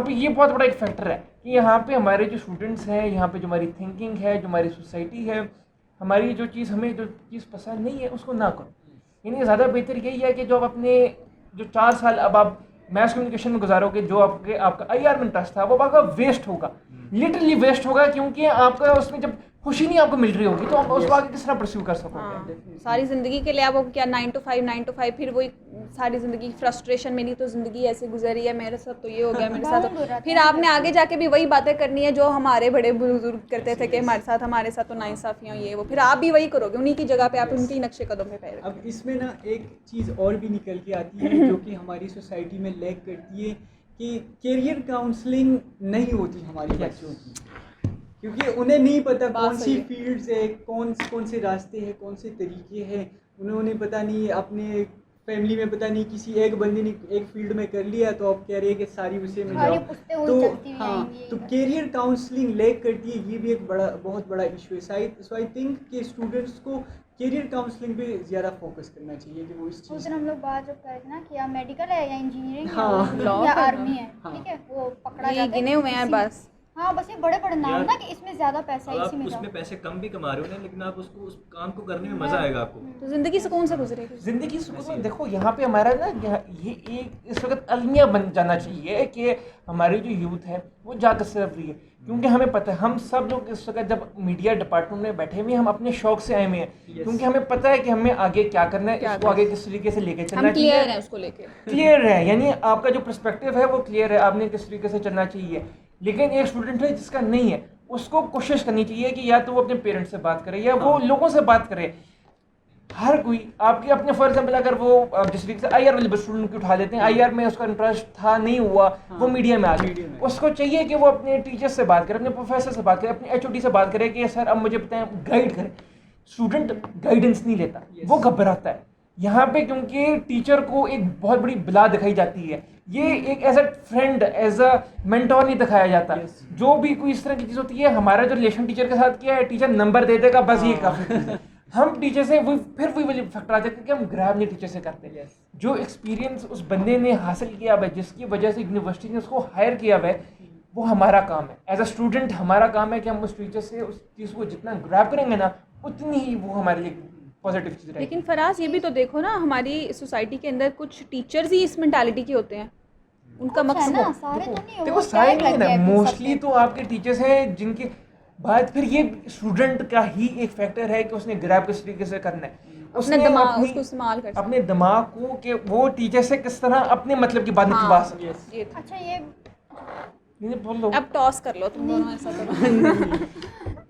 पे ये बहुत बड़ा एक फैक्टर है कि यहाँ पे हमारे जो स्टूडेंट्स हैं, यहाँ पे जो हमारी थिंकिंग है, जो हमारी सोसाइटी है, हमारी जो चीज़ पसंद नहीं है उसको ना करो। यानी ज़्यादा बेहतर यही है कि जो आप अपने जो 4 साल अब आप मैथ कम्युनिकेशन में गुजारोगे, जो आपका IR में इंटरेस्ट था वो आपका वेस्ट होगा, लिटरली वेस्ट होगा। क्योंकि आपका उसमें जब खुशी नहीं आपको मिल रही होगी तो आप उसको आगे किस तरह परस्यू कर सकोगे? सारी ज़िंदगी के लिए आप वो क्या 9 to 5 फिर वही सारी ज़िंदगी फ्रस्ट्रेशन में, नहीं तो ज़िंदगी ऐसे गुजरी है, मेरे साथ तो ये हो गया, मेरे साथ फिर आपने आगे जाके भी वही बातें करनी है जो हमारे बड़े बुजुर्ग करते थे कि हमारे साथ तो नाइंसाफियाँ ये वो, फिर आप भी वही करोगे, उन्हीं की जगह पे आप उनके नक्शे कदम पे पैर। अब इसमें ना एक चीज़ और भी निकल के आती है जो कि हमारी सोसाइटी में लैग करती है कि कैरियर काउंसलिंग नहीं होती हमारी बच्चों की, क्योंकि उन्हें नहीं पता कौन सी फील्ड्स है, कौन से रास्ते हैं, कौन से तरीके हैं। उन्हें पता नहीं, अपने फैमिली में पता नहीं किसी एक बंदे ने एक फील्ड में कर लिया तो आप कह रहे हैं कि सारी उसे में जाओ। तो हाँ, तो कैरियर काउंसलिंग लैग करती है, ये भी एक बहुत बड़ा इशू है। सो आई थिंक कि स्टूडेंट्स को कैरियर काउंसलिंग पे ज़्यादा फोकस करना चाहिए कि वो इस चीज़। उस दिन हम लोग बात जब कर रहे थे ना कि या मेडिकल है या इंजीनियरिंग हाँ, है या आर्मी है, ठीक है, वो पकड़ा जाता है, गिने हुए हैं बस। हाँ बस ये बड़े बड़े नाम यार, ना कि इसमें ज़्यादा पैसा है, अब इसी आप में उसमें जाओ। पैसे कम भी कमा रहे हो ना, लेकिन आप उसको उस काम को करने में मजा आएगा आपको। तो ज़िंदगी सुकून से गुजरेगी। जिंदगी सुकून में देखो यहाँ पे हमारा ना ये एक इस वक्त अलमिया बन जाना चाहिए कि हमारी जो यूथ है वो जाकर सिर्फ रही है, क्योंकि हमें पता है हम सब लोग इस वक्त जब मीडिया डिपार्टमेंट में बैठे हुए हैं, हम अपने शौक से आए हुए हैं, क्योंकि हमें पता है कि हमें आगे क्या करना है, इसको आगे किस तरीके से लेके चलना हम क्लियर चाहिए। हैं उसको लेके। क्लियर है, यानी आपका जो पर्सपेक्टिव है वो क्लियर है, आपने किस तरीके से चलना चाहिए। लेकिन एक स्टूडेंट है जिसका नहीं है, उसको कोशिश करनी चाहिए कि या तो वो अपने पेरेंट्स से बात करे या वो लोगों से बात करे। हर कोई आपके अपने फॉर एग्जाम्पल अगर वो जिस तरीके से आईआर वाले स्टूडेंट को उठा लेते हैं, आईआर में उसका इंटरेस्ट था नहीं हुआ, वो मीडिया में आ गया, उसको चाहिए कि वो अपने टीचर से बात करे, अपने प्रोफेसर से बात करे, अपने एचओडी से बात करे कि सर अब मुझे बताएं, गाइड करें। स्टूडेंट गाइडेंस नहीं लेता, वो घबराता है यहाँ पे, क्योंकि टीचर को एक बहुत बड़ी बला दिखाई जाती है। ये एक as a friend, as a mentor नहीं दिखाया जाता। जो भी कोई इस तरह की चीज़ होती है, हमारा जो रिलेशन टीचर के साथ किया है, टीचर नंबर दे देगा बस, ये काफ़ी चीज़ है। हम टीचर से फिर वही वाली फैक्टर आ जाता है कि हम ग्रैब नहीं टीचर से करते। जो एक्सपीरियंस उस बंदे ने हासिल किया हुआ है, जिसकी वजह से यूनिवर्सिटी ने उसको हायर किया हुआ है, वो हमारा काम है। एज अ स्टूडेंट हमारा काम है कि हम उस टीचर से उस चीज़ को जितना ग्रैब करेंगे ना, उतनी ही वो हमारे लिए पॉजिटिव चीज़ रहेगी। लेकिन फराज ये भी तो देखो ना, हमारी सोसाइटी के अंदर कुछ टीचर्स ही इस मेंटालिटी के होते हैं। उनका कुछ है मकसद ना, सारे तो नहीं, देखो वो सारे टैग नहीं लग है गया ना, है फिर मोस्टली सबके। तो आपके टीचर्स हैं जिनके बाद फिर ये स्टूडेंट का ही एक फैक्टर है कि उसने ग्रैब किस तरीके से करना है, अपना दिमाग उसको इस्तेमाल कर सकते अपने दिमाग को कि वो टीचर से किस तरह अपने मतलब की बात निकलवा सके। हैं। ये था। अच्छा ये नहीं बोल लो। अब टॉस कर लो तुम दोनों, ऐसा करो।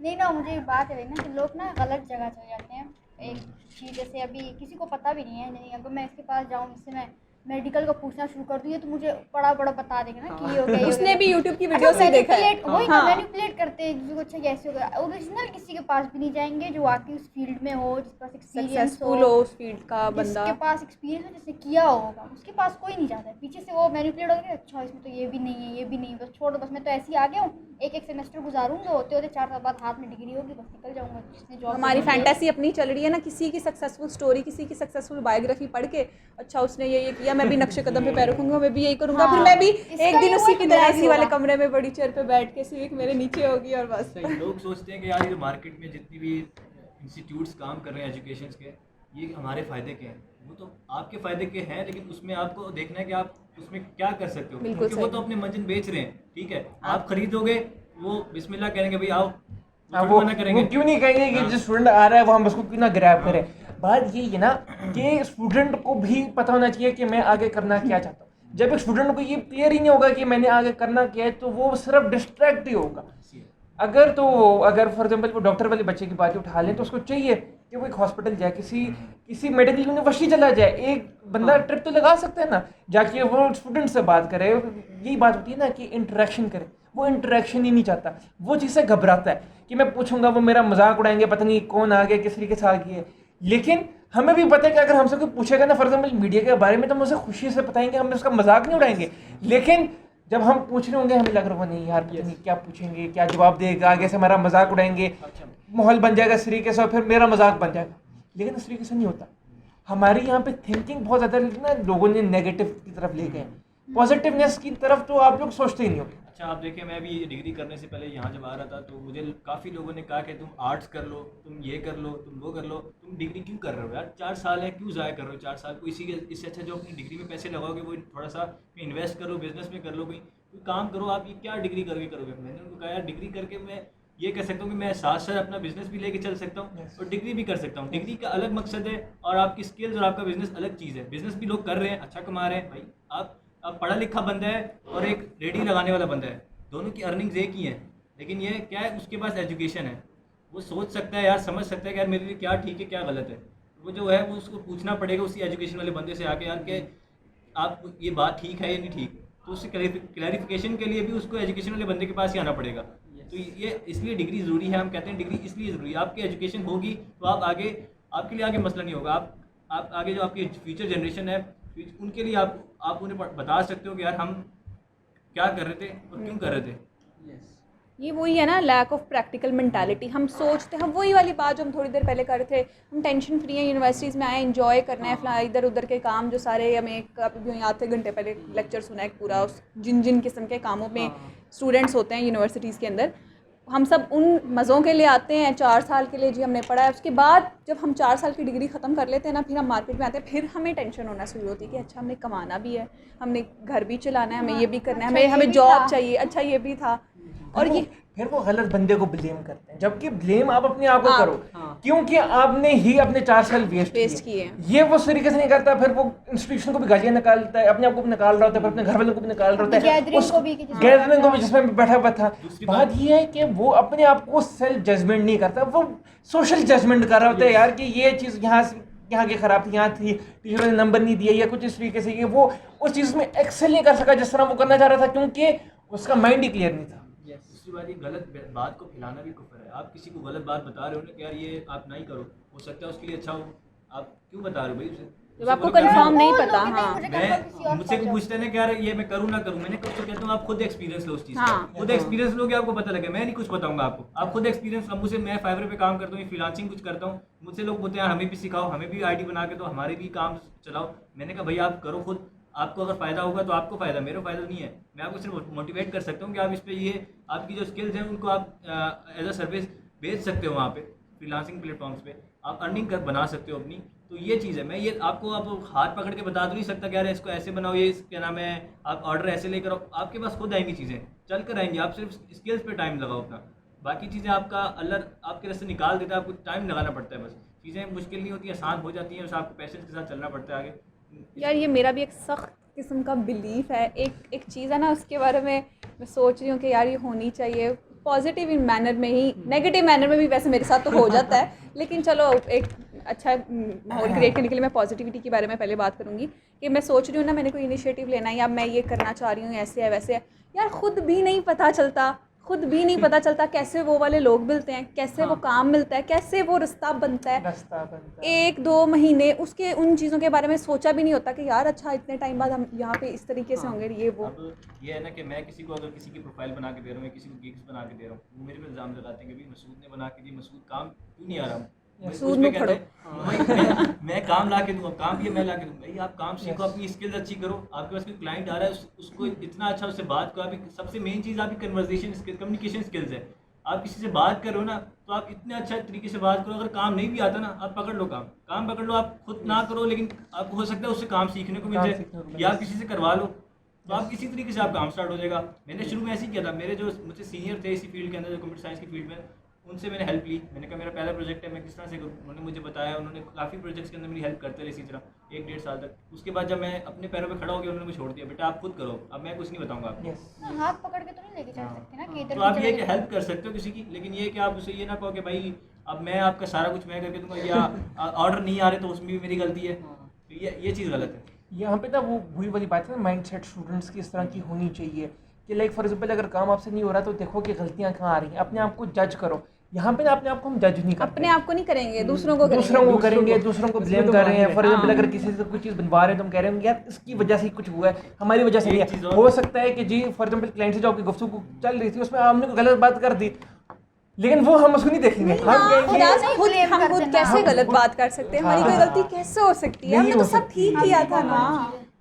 नहीं ना, मुझे एक बात है ना कि लोग ना गलत जगह चले जाते हैं। एक चीज़ जैसे अभी किसी को पता भी नहीं है, नहीं अगर मैं इसके पास जाऊँ, इससे मैं मेडिकल का पूछना शुरू कर दूँ, ये तो मुझे बड़ा बड़ा बता देगा ना कि ये हो गया, ये हो उसने गया। भी यूट्यूब की वीडियो से देखा है। मैनिपुलेट वही ना, हाँ। मैनिपुलेट करते हैं किसी को, अच्छा कैसे हो गया। ओरिजिनल किसी के पास भी नहीं जाएंगे जो वाकई उस फील्ड में हो, जिसके पास एक्सपीरियंस सक्सेसफुल हो उस फील्ड का बंदा। जिसके पास एक्सपीरियंस हो, जिसने किया होगा, उसके पास कोई नहीं जाता है। पीछे से वो मैनिपुलेट हो गया, अच्छा इसमें तो ये भी नहीं है, ये भी नहीं है, बस छोड़ो, बस मैं तो ऐसे ही आ गया हूँ, एक सेमेस्टर गुजारूंगा, होते होते 4 साल बाद हाथ में डिग्री होगी, बस निकल जाऊंगा। जिसने जॉब हमारी फैंटेसी अपनी चल रही है ना, किसी की सक्सेसफुल स्टोरी, किसी की सक्सेसफुल बायोग्राफी पढ़ के, अच्छा उसने ये किया, मैं भी नक्शे कदम पे पैर रखूंगा, मैं भी यही करूंगा, हाँ, फिर मैं भी इसका एक दिन ये उसी हुआ की कि तरह मेरा एसी भी वाले होगा। कमरे में बड़ी चेयर पे बैठ के सिविक मेरे नीचे होगी और बस। लोग सोचते हैं कि यार ये मार्केट में जितनी भी इंस्टीट्यूट्स काम कर रहे हैं एजुकेशन के, ये हमारे फ़ायदे के हैं। वो तो आपके फ़ायदे के हैं, लेकिन उसमें आपको देखना है कि आप उसमें क्या कर सकते हो, बिल्कुल क्योंकि वो सही। तो अपने मंजिल बेच रहे हैं। ठीक है, आप खरीदोगे, वो बिस्मिल्लाह करेंगे भाई आओ, हाँ, वो मना करेंगे। वो क्यों नहीं कहेंगे कि हाँ। जो स्टूडेंट आ रहा है वो हम उसको क्यों ना ग्रैब करें। बात ये है ना कि स्टूडेंट को भी पता होना चाहिए कि मैं आगे करना क्या चाहता हूँ। जब एक स्टूडेंट को ये क्लियर ही नहीं होगा कि मैंने आगे करना क्या है, तो वो सिर्फ डिस्ट्रैक्ट ही होगा। अगर फॉर एग्जांपल वो डॉक्टर वाले बच्चे की बात ही उठा लें, तो उसको चाहिए कि वो एक हॉस्पिटल जाए, किसी मेडिकल यूनिवर्सिटी चला जाए। एक बंदा ट्रिप तो लगा सकता है ना, जाके वो स्टूडेंट से बात करे। यही बात होती है ना कि इंटरेक्शन करे, वो इंटरेक्शन ही नहीं चाहता, वो चीज़ से घबराता है कि मैं पूछूंगा वो मेरा मजाक उड़ाएंगे, पता नहीं कौन आ गया, किस तरीके से आ गया। लेकिन हमें भी पता है कि अगर हमसे कोई पूछेगा ना फॉर एग्जाम्पल मीडिया के बारे में, तो हम उसे खुशी से बताएंगे, हम उसका मजाक नहीं उड़ाएंगे। लेकिन जब हम पूछ रहे होंगे, हमें लग रहा होगा नहीं यार पता नहीं क्या पूछेंगे, क्या जवाब देगा, आगे से हमारा मजाक उड़ाएंगे, माहौल बन जाएगा इस तरीके से और फिर मेरा मजाक बन जाएगा। लेकिन इस तरीके से नहीं होता। हमारी यहाँ पे थिंकिंग बहुत ज़्यादा ना लोगों ने नेगेटिव की तरफ ले गए, पॉजिटिवनेस की तरफ तो आप लोग सोचते ही नहीं हो। अच्छा आप देखिए, मैं भी डिग्री करने से पहले यहाँ जब आ रहा था, तो मुझे काफ़ी लोगों ने कहा कि तुम आर्ट्स कर लो, तुम ये कर लो, तुम वो कर लो, तुम डिग्री क्यों कर रहे हो यार, 4 साल है, क्यों ज़ाया कर रहे हो 4 साल को। इससे अच्छा जो अपनी डिग्री में पैसे लगाओगे वो थोड़ा सा इन्वेस्ट करो, बिजनेस में कर लो, कोई काम करो। आप ये क्या डिग्री करके करोगे। मैंने उनको कहा यार डिग्री करके मैं ये कह सकता हूँ कि मैं साथ साथ अपना बिजनेस भी लेके चल सकता हूँ और डिग्री भी कर सकता हूँ। डिग्री का अलग मकसद है और आपकी स्किल्स और आपका बिजनेस अलग चीज़ है। बिजनेस भी लोग कर रहे हैं, अच्छा कमा रहे हैं भाई। आप पढ़ा लिखा बंदा है और एक रेडी लगाने वाला बंदा है, दोनों की अर्निंग्स एक ही हैं। लेकिन ये क्या है, उसके पास एजुकेशन है, वो सोच सकता है यार, समझ सकता है कि यार मेरे लिए क्या ठीक है क्या गलत है। वो जो है वो उसको पूछना पड़ेगा उसी एजुकेशन वाले बंदे से आके यार कि आप ये बात ठीक है या नहीं ठीक। तो उससे क्लैरिफिकेशन के लिए भी उसको एजुकेशन वाले बंदे के पास ही आना पड़ेगा। तो ये इसलिए डिग्री ज़रूरी है। हम कहते हैं डिग्री इसलिए ज़रूरी है, आपकी एजुकेशन होगी तो आप आगे, आपके लिए आगे मसला नहीं होगा। आप आगे जो आपकी फ्यूचर जनरेशन है उनके लिए आप उन्हें बता सकते हो कि यार हम क्या कर रहे थे और क्यों कर रहे थे। ये वही है ना, लैक ऑफ प्रैक्टिकल मेंटालिटी। हम सोचते हैं वही वाली बात जो हम थोड़ी देर पहले कर रहे थे, हम टेंशन फ्री हैं, यूनिवर्सिटीज़ में आए, एंजॉय करना है, फला इधर उधर के काम जो सारे हमें अभी आधे घंटे पहले लेक्चर सुना है पूरा, उस जिन किस्म के कामों में स्टूडेंट्स होते हैं यूनिवर्सिटीज़ के अंदर, हम सब उन मज़ों के लिए आते हैं 4 साल के लिए, जी हमने पढ़ा है। उसके बाद जब हम 4 साल की डिग्री ख़त्म कर लेते हैं ना, फिर हम मार्केट में आते हैं, फिर हमें टेंशन होना शुरू होती है कि अच्छा हमने कमाना भी है, हमने घर भी चलाना है, हमें ये भी करना है, अच्छा, ये हमें भी जॉब था। चाहिए, अच्छा ये भी था। और ये फिर वो गलत बंदे को ब्लेम करते हैं, जबकि ब्लेम आप अपने आप को आप, करो, हाँ। क्योंकि आपने ही अपने 4 साल वेस्ट किए। ये वो उस तरीके से नहीं करता, फिर वो इंस्टीट्यूशन को भी गालियां निकालता है, अपने आप को भी निकाल रहा होता है, फिर अपने घर वालों को भी निकाल रहा होता है, गैदरिंग को भी कि जिसमें गैदरिंग को भी जिसमें मैं बैठा हुआ था। दूसरी बात ये है कि वो अपने आप को सेल्फ जजमेंट नहीं करता, वो सोशल जजमेंट कर रहा होता है यार कि ये चीज़ यहाँ की खराब थी, यहाँ थी, टीचर ने नंबर नहीं दिया या कुछ इस तरीके से, ये वो उस चीज़ में एक्सेल नहीं कर सका जिस तरह वो करना चाह रहा था, क्योंकि उसका माइंड ही क्लियर नहीं था। दूसरी बात, ये गलत बात को फैलाना भी कुफर है। आप किसी को गलत बात बता रहे हो ना कि यार ये आप नहीं करो, हो सकता है उसके लिए अच्छा हो, आप क्यों बता रहे हो भाई उसे? जब आपको कंफर्म नहीं पता, नहीं, हाँ मुझे confirm किसी और मुझसे के को साथ पूछते हैं ना कि यार ये मैं करूँ ना करूँ, मैंने कब तो कहता हूँ आप खुद एक्सपीरियंस लो उस चीज़ हाँ। का, खुद एक्सपीरियंस लोगे आपको पता लगे, मैं नहीं कुछ बताऊंगा आपको, आप खुद एक्सपीरियंस। अब मुझे, मैं फाइवर पे काम करता हूँ, फ्रीलांसिंग कुछ करता हूँ, मुझसे लोग बोलते हैं हमें भी सिखाओ, हमें भी आईडी बना के दो, हमारे भी काम चलाओ। मैंने कहा भाई आप करो खुद, आपको अगर फ़ायदा होगा तो आपको फ़ायदा, मेरा फ़ायदा नहीं है। मैं आपको सिर्फ मोटिवेट कर सकता हूँ कि आप इस पर, ये आपकी जो स्किल्स हैं उनको आप एज अ सर्विस बेच सकते हो वहाँ पे फ्रीलांसिंग प्लेटफॉर्म्स पे, आप अर्निंग कर बना सकते हो अपनी। तो ये चीज़ है, मैं ये आपको आप हाथ पकड़ के बता तो नहीं सकता कि यार इसको ऐसे बनाओ, ये क्या नाम है, आप ऑर्डर ऐसे लेकर आओ, आपके पास खुद आएंगी चीज़ें, चल कर आएंगी, आप सिर्फ स्किल्स पे टाइम लगाओ अपना, बाकी चीज़ें आपका अल्लाह आपके रास्ते निकाल देता है, आपको टाइम लगाना पड़ता है, बस चीज़ें मुश्किल नहीं होती, आसान हो जाती हैं, बस आपको पैसेंस के साथ चलना पड़ता है आगे। यार ये मेरा भी एक सख्त किस्म का बिलीफ है, एक चीज़ है ना, उसके बारे में मैं सोच रही हूँ कि यार ये होनी चाहिए पॉजिटिव इन मैनर में ही, नेगेटिव मैनर में भी वैसे मेरे साथ तो हो जाता है, लेकिन चलो एक अच्छा माहौल क्रिएट करने के लिए मैं पॉजिटिविटी के बारे में पहले बात करूँगी कि मैं सोच रही हूँ ना, मैंने कोई इनिशिएटिव लेना है या मैं ये करना चाह रही हूँ, ऐसे है वैसे है, यार खुद भी नहीं पता चलता कैसे वो वाले लोग मिलते हैं, कैसे वो काम मिलता है, कैसे वो रास्ता बनता है, 1-2 महीने उसके उन चीज़ों के बारे में सोचा भी नहीं होता कि यार अच्छा इतने टाइम बाद हम यहाँ पे इस तरीके से होंगे, ये वो। अब ये है ना कि मैं किसी को अगर किसी की प्रोफाइल बना के दे रहा हूँ या किसी को गिग्स बना के दे रहा हूँ, वो मेरे पे इल्ज़ाम लगाते हैं कि भाई मसूद ने बना के दी, मसूद काम क्यों नहीं आ रहा, मसूद में खड़ो। मैं काम ला के दूंगा, काम ये मैं ला के दूंगा, भाई आप काम सीखो, अपनी स्किल्स अच्छी करो, आपके पास कोई क्लाइंट आ रहा है उसको इतना अच्छा उससे बात करो, आपकी सबसे मेन चीज़ आपकी कन्वर्सेशन स्किल, कम्युनिकेशन स्किल्स है। आप किसी से बात कर रहे हो ना, तो आप इतने अच्छा तरीके से बात करो, अगर काम नहीं भी आता ना, आप पकड़ लो काम पकड़ लो, आप खुद ना करो, लेकिन आपको हो सकता है उससे काम सीखने को मिल जाए, या आप किसी से करवा लो, तो आप किसी तरीके से आप काम स्टार्ट हो जाएगा। मैंने शुरू में ऐसे ही किया था, मेरे जो मुझसे सीनियर थे इसी फील्ड के अंदर, जो कंप्यूटर साइंस की फील्ड में, उनसे मैंने हेल्प ली, मैंने कहा मेरा पहला प्रोजेक्ट है, मैं किस तरह से करूँ, उन्होंने मुझे बताया, उन्होंने काफ़ी प्रोजेक्ट्स के अंदर मेरी हेल्प करते रहे इसी तरह 1-1.5 साल तक। उसके बाद जब मैं अपने पैरों पे खड़ा हो गया, उन्होंने मुझे छोड़ दिया, बेटा आप खुद करो, अब मैं कुछ नहीं बताऊंगा आपको। हाथ पकड़ के तो नहीं लेके चल सकते ना कि इधर तो आप ये भी कि हेल्प कर सकते हो किसी की, लेकिन ये कि आप उसे ये ना कहो कि भाई अब मैं आपका सारा कुछ मैं करके दूंगा, या ऑर्डर नहीं आ रहे तो उसमें भी मेरी गलती है, तो ये चीज़ गलत है। यहाँ पे ना वो वही वाली बात है ना, माइंडसेट स्टूडेंट्स की इस तरह की होनी चाहिए कि लाइक फॉर एग्जांपल अगर काम आपसे नहीं हो रहा तो देखो कि गलतियाँ कहाँ आ रही हैं, अपने आप को जज करो। यहाँ पे ना अपने आप को हम जज नहीं करते, अपने आप को नहीं करेंगे, दूसरों को करेंगे, दूसरों को ब्लेम कर रहे हैं। फॉर एग्जांपल हाँ। अगर किसी से कोई चीज़ बनवा रहे हैं तो हम कह रहे हैं यार इसकी वजह से ही कुछ हुआ है, हमारी वजह से नहीं एक चीज़ है। और- हो सकता है कि जी फॉर एग्जांपल क्लाइंट से जो आपकी गुफ्तगू चल रही थी उसमें हमने कोई गलत बात कर दी, लेकिन वो हम उसको नहीं देखेंगे, हम कहेंगे खुदा से नहीं खुद blame हम कर खुद देना। कैसे हम गलत खुद- बात कर सकते हैं, हमारी कोई हाँ। गलती कैसे हो सकती है, नहीं हमने तो हो सब सकती। ठीक किया था ना।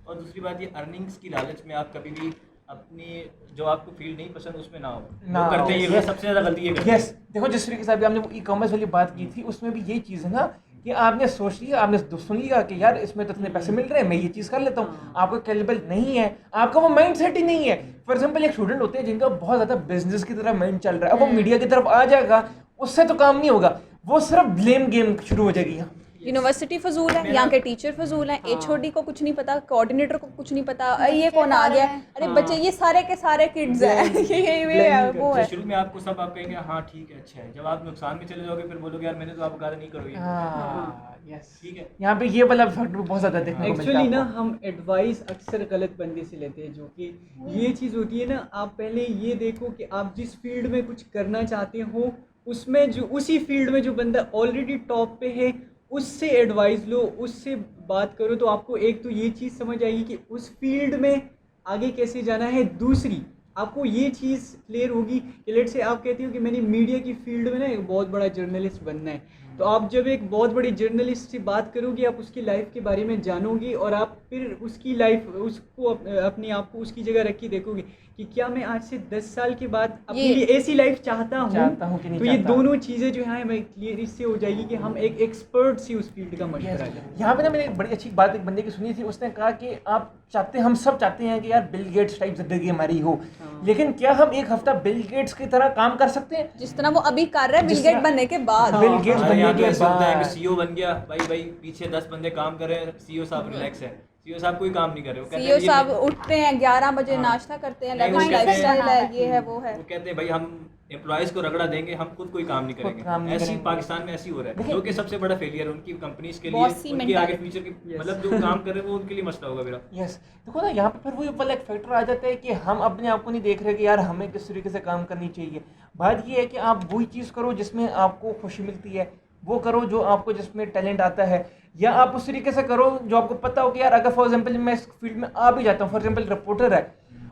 और दूसरी बात, ये अर्निंग्स की लालच में आप कभी भी अपनी जो आपको फील्ड नहीं पसंद उसमें ना हो, ना वो करते हो। ये सबसे ज़्यादा गलती ये करते हैं। यस, देखो जिस तरीके से अभी हमने ई कॉमर्स वाली बात की थी उसमें भी यही चीज़ है ना कि आपने सोच लिया, आपने सुन लिया कि यार इसमें तो इतने पैसे मिल रहे हैं, मैं ये चीज़ कर लेता हूँ, आपको कैपेबल नहीं है, आपका वो माइंड सेट ही नहीं है। फॉर एग्जाम्पल एक स्टूडेंट होते हैं जिनका बहुत ज़्यादा बिजनेस की तरफ माइंड चल रहा है, अब वो मीडिया की तरफ आ जाएगा, उससे तो काम नहीं होगा, वो सिर्फ ब्लेम गेम शुरू हो जाएगी। यूनिवर्सिटी फजूल है, यहाँ के टीचर फजूल हैं, HOD को कुछ नहीं पता, कोऑर्डिनेटर को कुछ नहीं पता, ये कौन आ गया, अरे बच्चे ये सारे के सारे किड्स हैं, ये है वो है। शुरू में आपको सब आप कहेंगे हाँ ठीक है अच्छा है, जब आप नुकसान में चले जाओगे फिर बोलोगे यार मैंने तो आपको कहा था नहीं करो ये, यस, ठीक है। यहाँ पे ये वाला फैक्टर बहुत ज़्यादा देखने को मिलता एक्चुअली है ना आपको। हम एडवाइस अक्सर गलत बंदे से लेते हैं, जो कि ये चीज़ होती है ना, आप पहले ये देखो कि आप जिस फील्ड में कुछ करना चाहते हो उसमें जो उसी फील्ड में जो बंदा ऑलरेडी टॉप पे है उससे एडवाइस लो, उससे बात करो, तो आपको एक तो ये चीज़ समझ आएगी कि उस फील्ड में आगे कैसे जाना है। दूसरी, आपको ये चीज़ क्लियर होगी कि लेट से आप कहते हो कि मैंने मीडिया की फील्ड में ना एक बहुत बड़ा जर्नलिस्ट बनना है, तो आप जब एक बहुत बड़ी जर्नलिस्ट से बात करोगे, आप उसकी लाइफ के बारे में जानोगे और आप फिर उसकी लाइफ उसको अपने आप को उसकी जगह रख के देखोगे कि क्या मैं आज से 10 साल के बाद अपने ये- लिए ऐसी लाइफ चाहता हूँ कि नहीं तो ये चाहता। दोनों चीज़ें जो हैं हमें क्लियर इससे हो जाएगी कि हम एक एक्सपर्ट से उस फील्ड का मशवरा करें। यहाँ पे ना मैंने एक बड़ी अच्छी बात एक बंदे की सुनी थी, उसने कहा कि आप चाहते हम सब चाहते हैं कि यार बिल गेट्स टाइप जिंदगी हमारी हो, लेकिन क्या हम एक हफ्ता बिल गेट्स की तरह काम कर सकते हैं? जिस तरह वो अभी कर रहा है बिल गेट बनने के बाद। बिल गेट्स हमारे यहाँ बनने तो के ऐसे होता है कि बाद सीईओ बन गया, भाई पीछे 10 बंदे काम कर रहे हैं, सीईओ साहब रिलैक्स है, सीईओ साहब कोई काम नहीं कर रहे, वो कहते सीईओ हैं ये साहब उठते हैं 11 बजे, हाँ। नाश्ता करते हैं, नहीं, वो लेविश कहते हैं- लाइफस्टाइल है, ये है वो है। वो कहते हैं भाई हम एम्प्लॉयज़ को रगड़ा देंगे, हम खुद कोई काम नहीं काम करेंगे। नहीं ऐसी करेंगे। पाकिस्तान में ऐसी हो रहा है, देखिए- जो कि सबसे बड़ा फेलियर है उनकी कंपनीज के लिए, Bossy उनके आगे mentality। फ्यूचर की Yes। मतलब जो काम कर रहे हैं वो उनके लिए मसला होगा मेरा। यस देखो ना, यहाँ पे फिर वही वाला एक फैक्टर आ जाता है कि हम अपने आप को नहीं देख रहे कि यार हमें किस तरीके से काम करनी चाहिए। बात ये है कि आप वही चीज़ करो जिसमें आपको खुशी मिलती है, वो करो जो आपको जिसमें टैलेंट आता है, या आप उस तरीके से करो जो आपको पता हो कि यार अगर फॉर एग्जांपल मैं इस फील्ड में आ भी जाता हूँ, फॉर एग्जांपल रिपोर्टर है,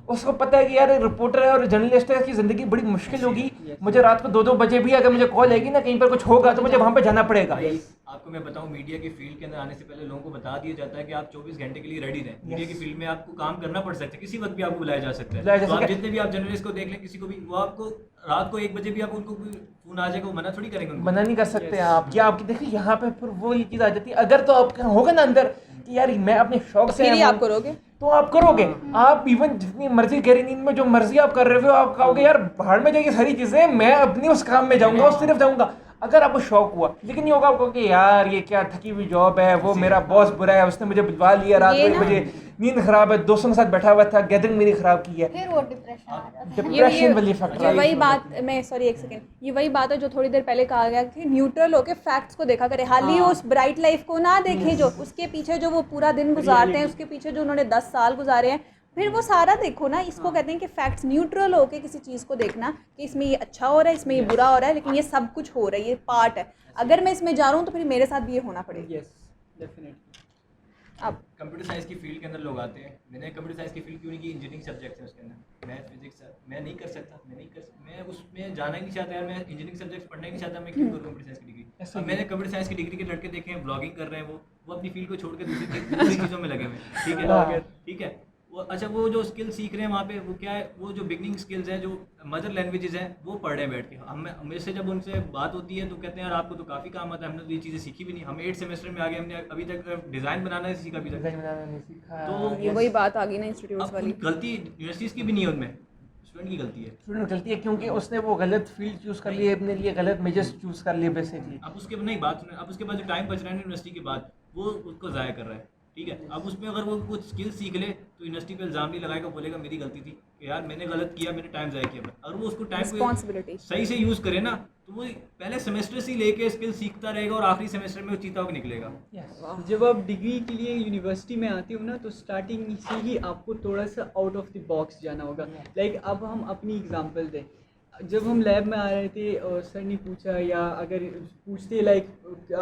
उसको पता है कि यार रिपोर्टर है और जर्नलिस्ट है, इसकी ज़िंदगी बड़ी मुश्किल होगी, मुझे रात को 2-2 बजे भी अगर मुझे कॉल आएगी ना कहीं पर कुछ होगा तो मुझे वहाँ पे जाना पड़ेगा। भाई आपको मैं बताऊं, मीडिया की फील्ड के अंदर आने से पहले लोगों को बता दिया जाता है कि आप 24 घंटे के लिए रेडी रहें। मीडिया की फील्ड में आपको काम करना पड़ सकता है, किसी वक्त भी आपको बुलाया जा सकता बुलाया जा है। तो आप सकता है। जितने भी आप जर्नलिस्ट को देख लें, किसी को भी, वो आपको रात को 1 बजे भी आप उनको फोन आ जाएगा, वो मना थोड़ी करेंगे उनको। मना नहीं कर सकते आप, या आपकी देखिए यहाँ पे फिर वो ये चीज़ आ जाती है, अगर तो आपका होगा ना अंदर कि यार मैं अपने शौक से फिर ही आया आप हूँ, करोगे। तो आप करोगे। आप इवन जितनी मर्जी गहरी नींद में जो मर्जी आप कर रहे हो, आप कहोगे यार बाहर में जाइए सारी चीजें, मैं अपनी उस काम में जाऊंगा, उस तरफ जाऊंगा। अगर आपको शौक हुआ, लेकिन नहीं होगा, आप कहोगे यार ये क्या थकी हुई जॉब है, वो मेरा बॉस बुरा है, उसने मुझे बुलवा लिया रात ये को 1 बजे, नींद खराब है, दोस्तों के साथ बैठा हुआ था, गैदरिंग मेरी खराब की है, फिर वो डिप्रेशन आ जाता है। डिप्रेशन वाली फैक्टर ये वही बात, मैं सॉरी एक सेकंड, ये वही बात है जो थोड़ी देर पहले कहा गया कि न्यूट्रल होके फैक्ट्स को देखा करें, हाल ही उस ब्राइट लाइफ को ना देखें जो उसके पीछे जो वो पूरा दिन गुजारते हैं, उसके पीछे जो उन्होंने 10 साल गुजारे हैं, फिर वो सारा देखो ना। इसको कहते हैं कि फैक्ट्स, न्यूट्रल होके किसी चीज़ को देखना कि इसमें ये अच्छा हो रहा है, इसमें ये बुरा हो रहा है, लेकिन ये सब कुछ हो रहा है, ये पार्ट है। अगर मैं इसमें जा रहा हूँ तो फिर मेरे साथ भी ये होना पड़ेगा। Yes definitely. अब कंप्यूटर साइंस की फील्ड के अंदर लोग आते हैं, मैंने कंप्यूटर साइंस की फील्ड क्यों नहीं की, इंजीनियरिंग सब्जेक्ट है उसके अंदर, मैथ फिजिक्स मैं नहीं कर सकता, मैं उसमें जाना ही नहीं चाहता यार, मैं इंजीनियरिंग सब्जेक्ट पढ़ना ही नहीं चाहता, मैं क्यों करूँ कंप्यूटर साइंस की डिग्री। अब मैंने कंप्यूटर साइंस की डिग्री के लड़के देखे हैं, ब्लॉगिंग कर रहे हैं, वो अपनी फील्ड को छोड़ के दूसरी चीज़ों में लगे हुए, ठीक है। वो अच्छा, वो जो स्किल सीख रहे हैं वहाँ पे, वो क्या है, वो जो बिगनिंग स्किल्स हैं, जो मदर लैंग्वेजेस हैं, वो पढ़ रहे हैं बैठ के। मेरे से जब उनसे बात होती है तो कहते हैं यार आपको तो काफ़ी काम आता है, हमने तो ये चीज़ें सीखी भी नहीं, हम 8 सेमेस्टर में आ गए, हमने अभी तक डिज़ाइन बनाना नहीं सीखा अभी तक। डिजाइन बनाना नहीं सीखा। तो ये वही बात आ गई ना इंस्टीट्यूट्स अब वाली। गलती यूनिवर्सिटीज़ की भी नहीं है उनमें, स्टूडेंट की गलती है। स्टूडेंट गलती है क्योंकि उसने वो गलत फील्ड चूज कर लिए अपने लिए, गलत मेजर्स चूज कर लिए बेसिकली। अब उसके नहीं बात सुने, अब उसके बाद जो टाइम बच रहा है यूनिवर्सिटी के बाद, वो उसको ज़ाया कर रहा है, ठीक है। अब उसमें अगर वो कुछ स्किल सीख ले तो यूनिवर्सिटी पे इल्ज़ाम नहीं लगाएगा, बोलेगा मेरी गलती थी कि यार मैंने गलत किया, मैंने टाइम ज़ाया किया। अगर वो उसको टाइम को रिस्पॉन्सिबिलिटी सही से यूज़ करे ना, तो वो पहले सेमेस्टर से ही लेके स्किल सीखता रहेगा और आखिरी सेमेस्टर में वो चीता होकर निकलेगा। जब आप डिग्री के लिए यूनिवर्सिटी में आते हो ना, तो स्टार्टिंग से ही आपको थोड़ा सा आउट ऑफ द बॉक्स जाना होगा। लाइक अब हम अपनी एग्जांपल दें, जब हम लैब में आ रहे थे और सर ने पूछा, या अगर पूछते लाइक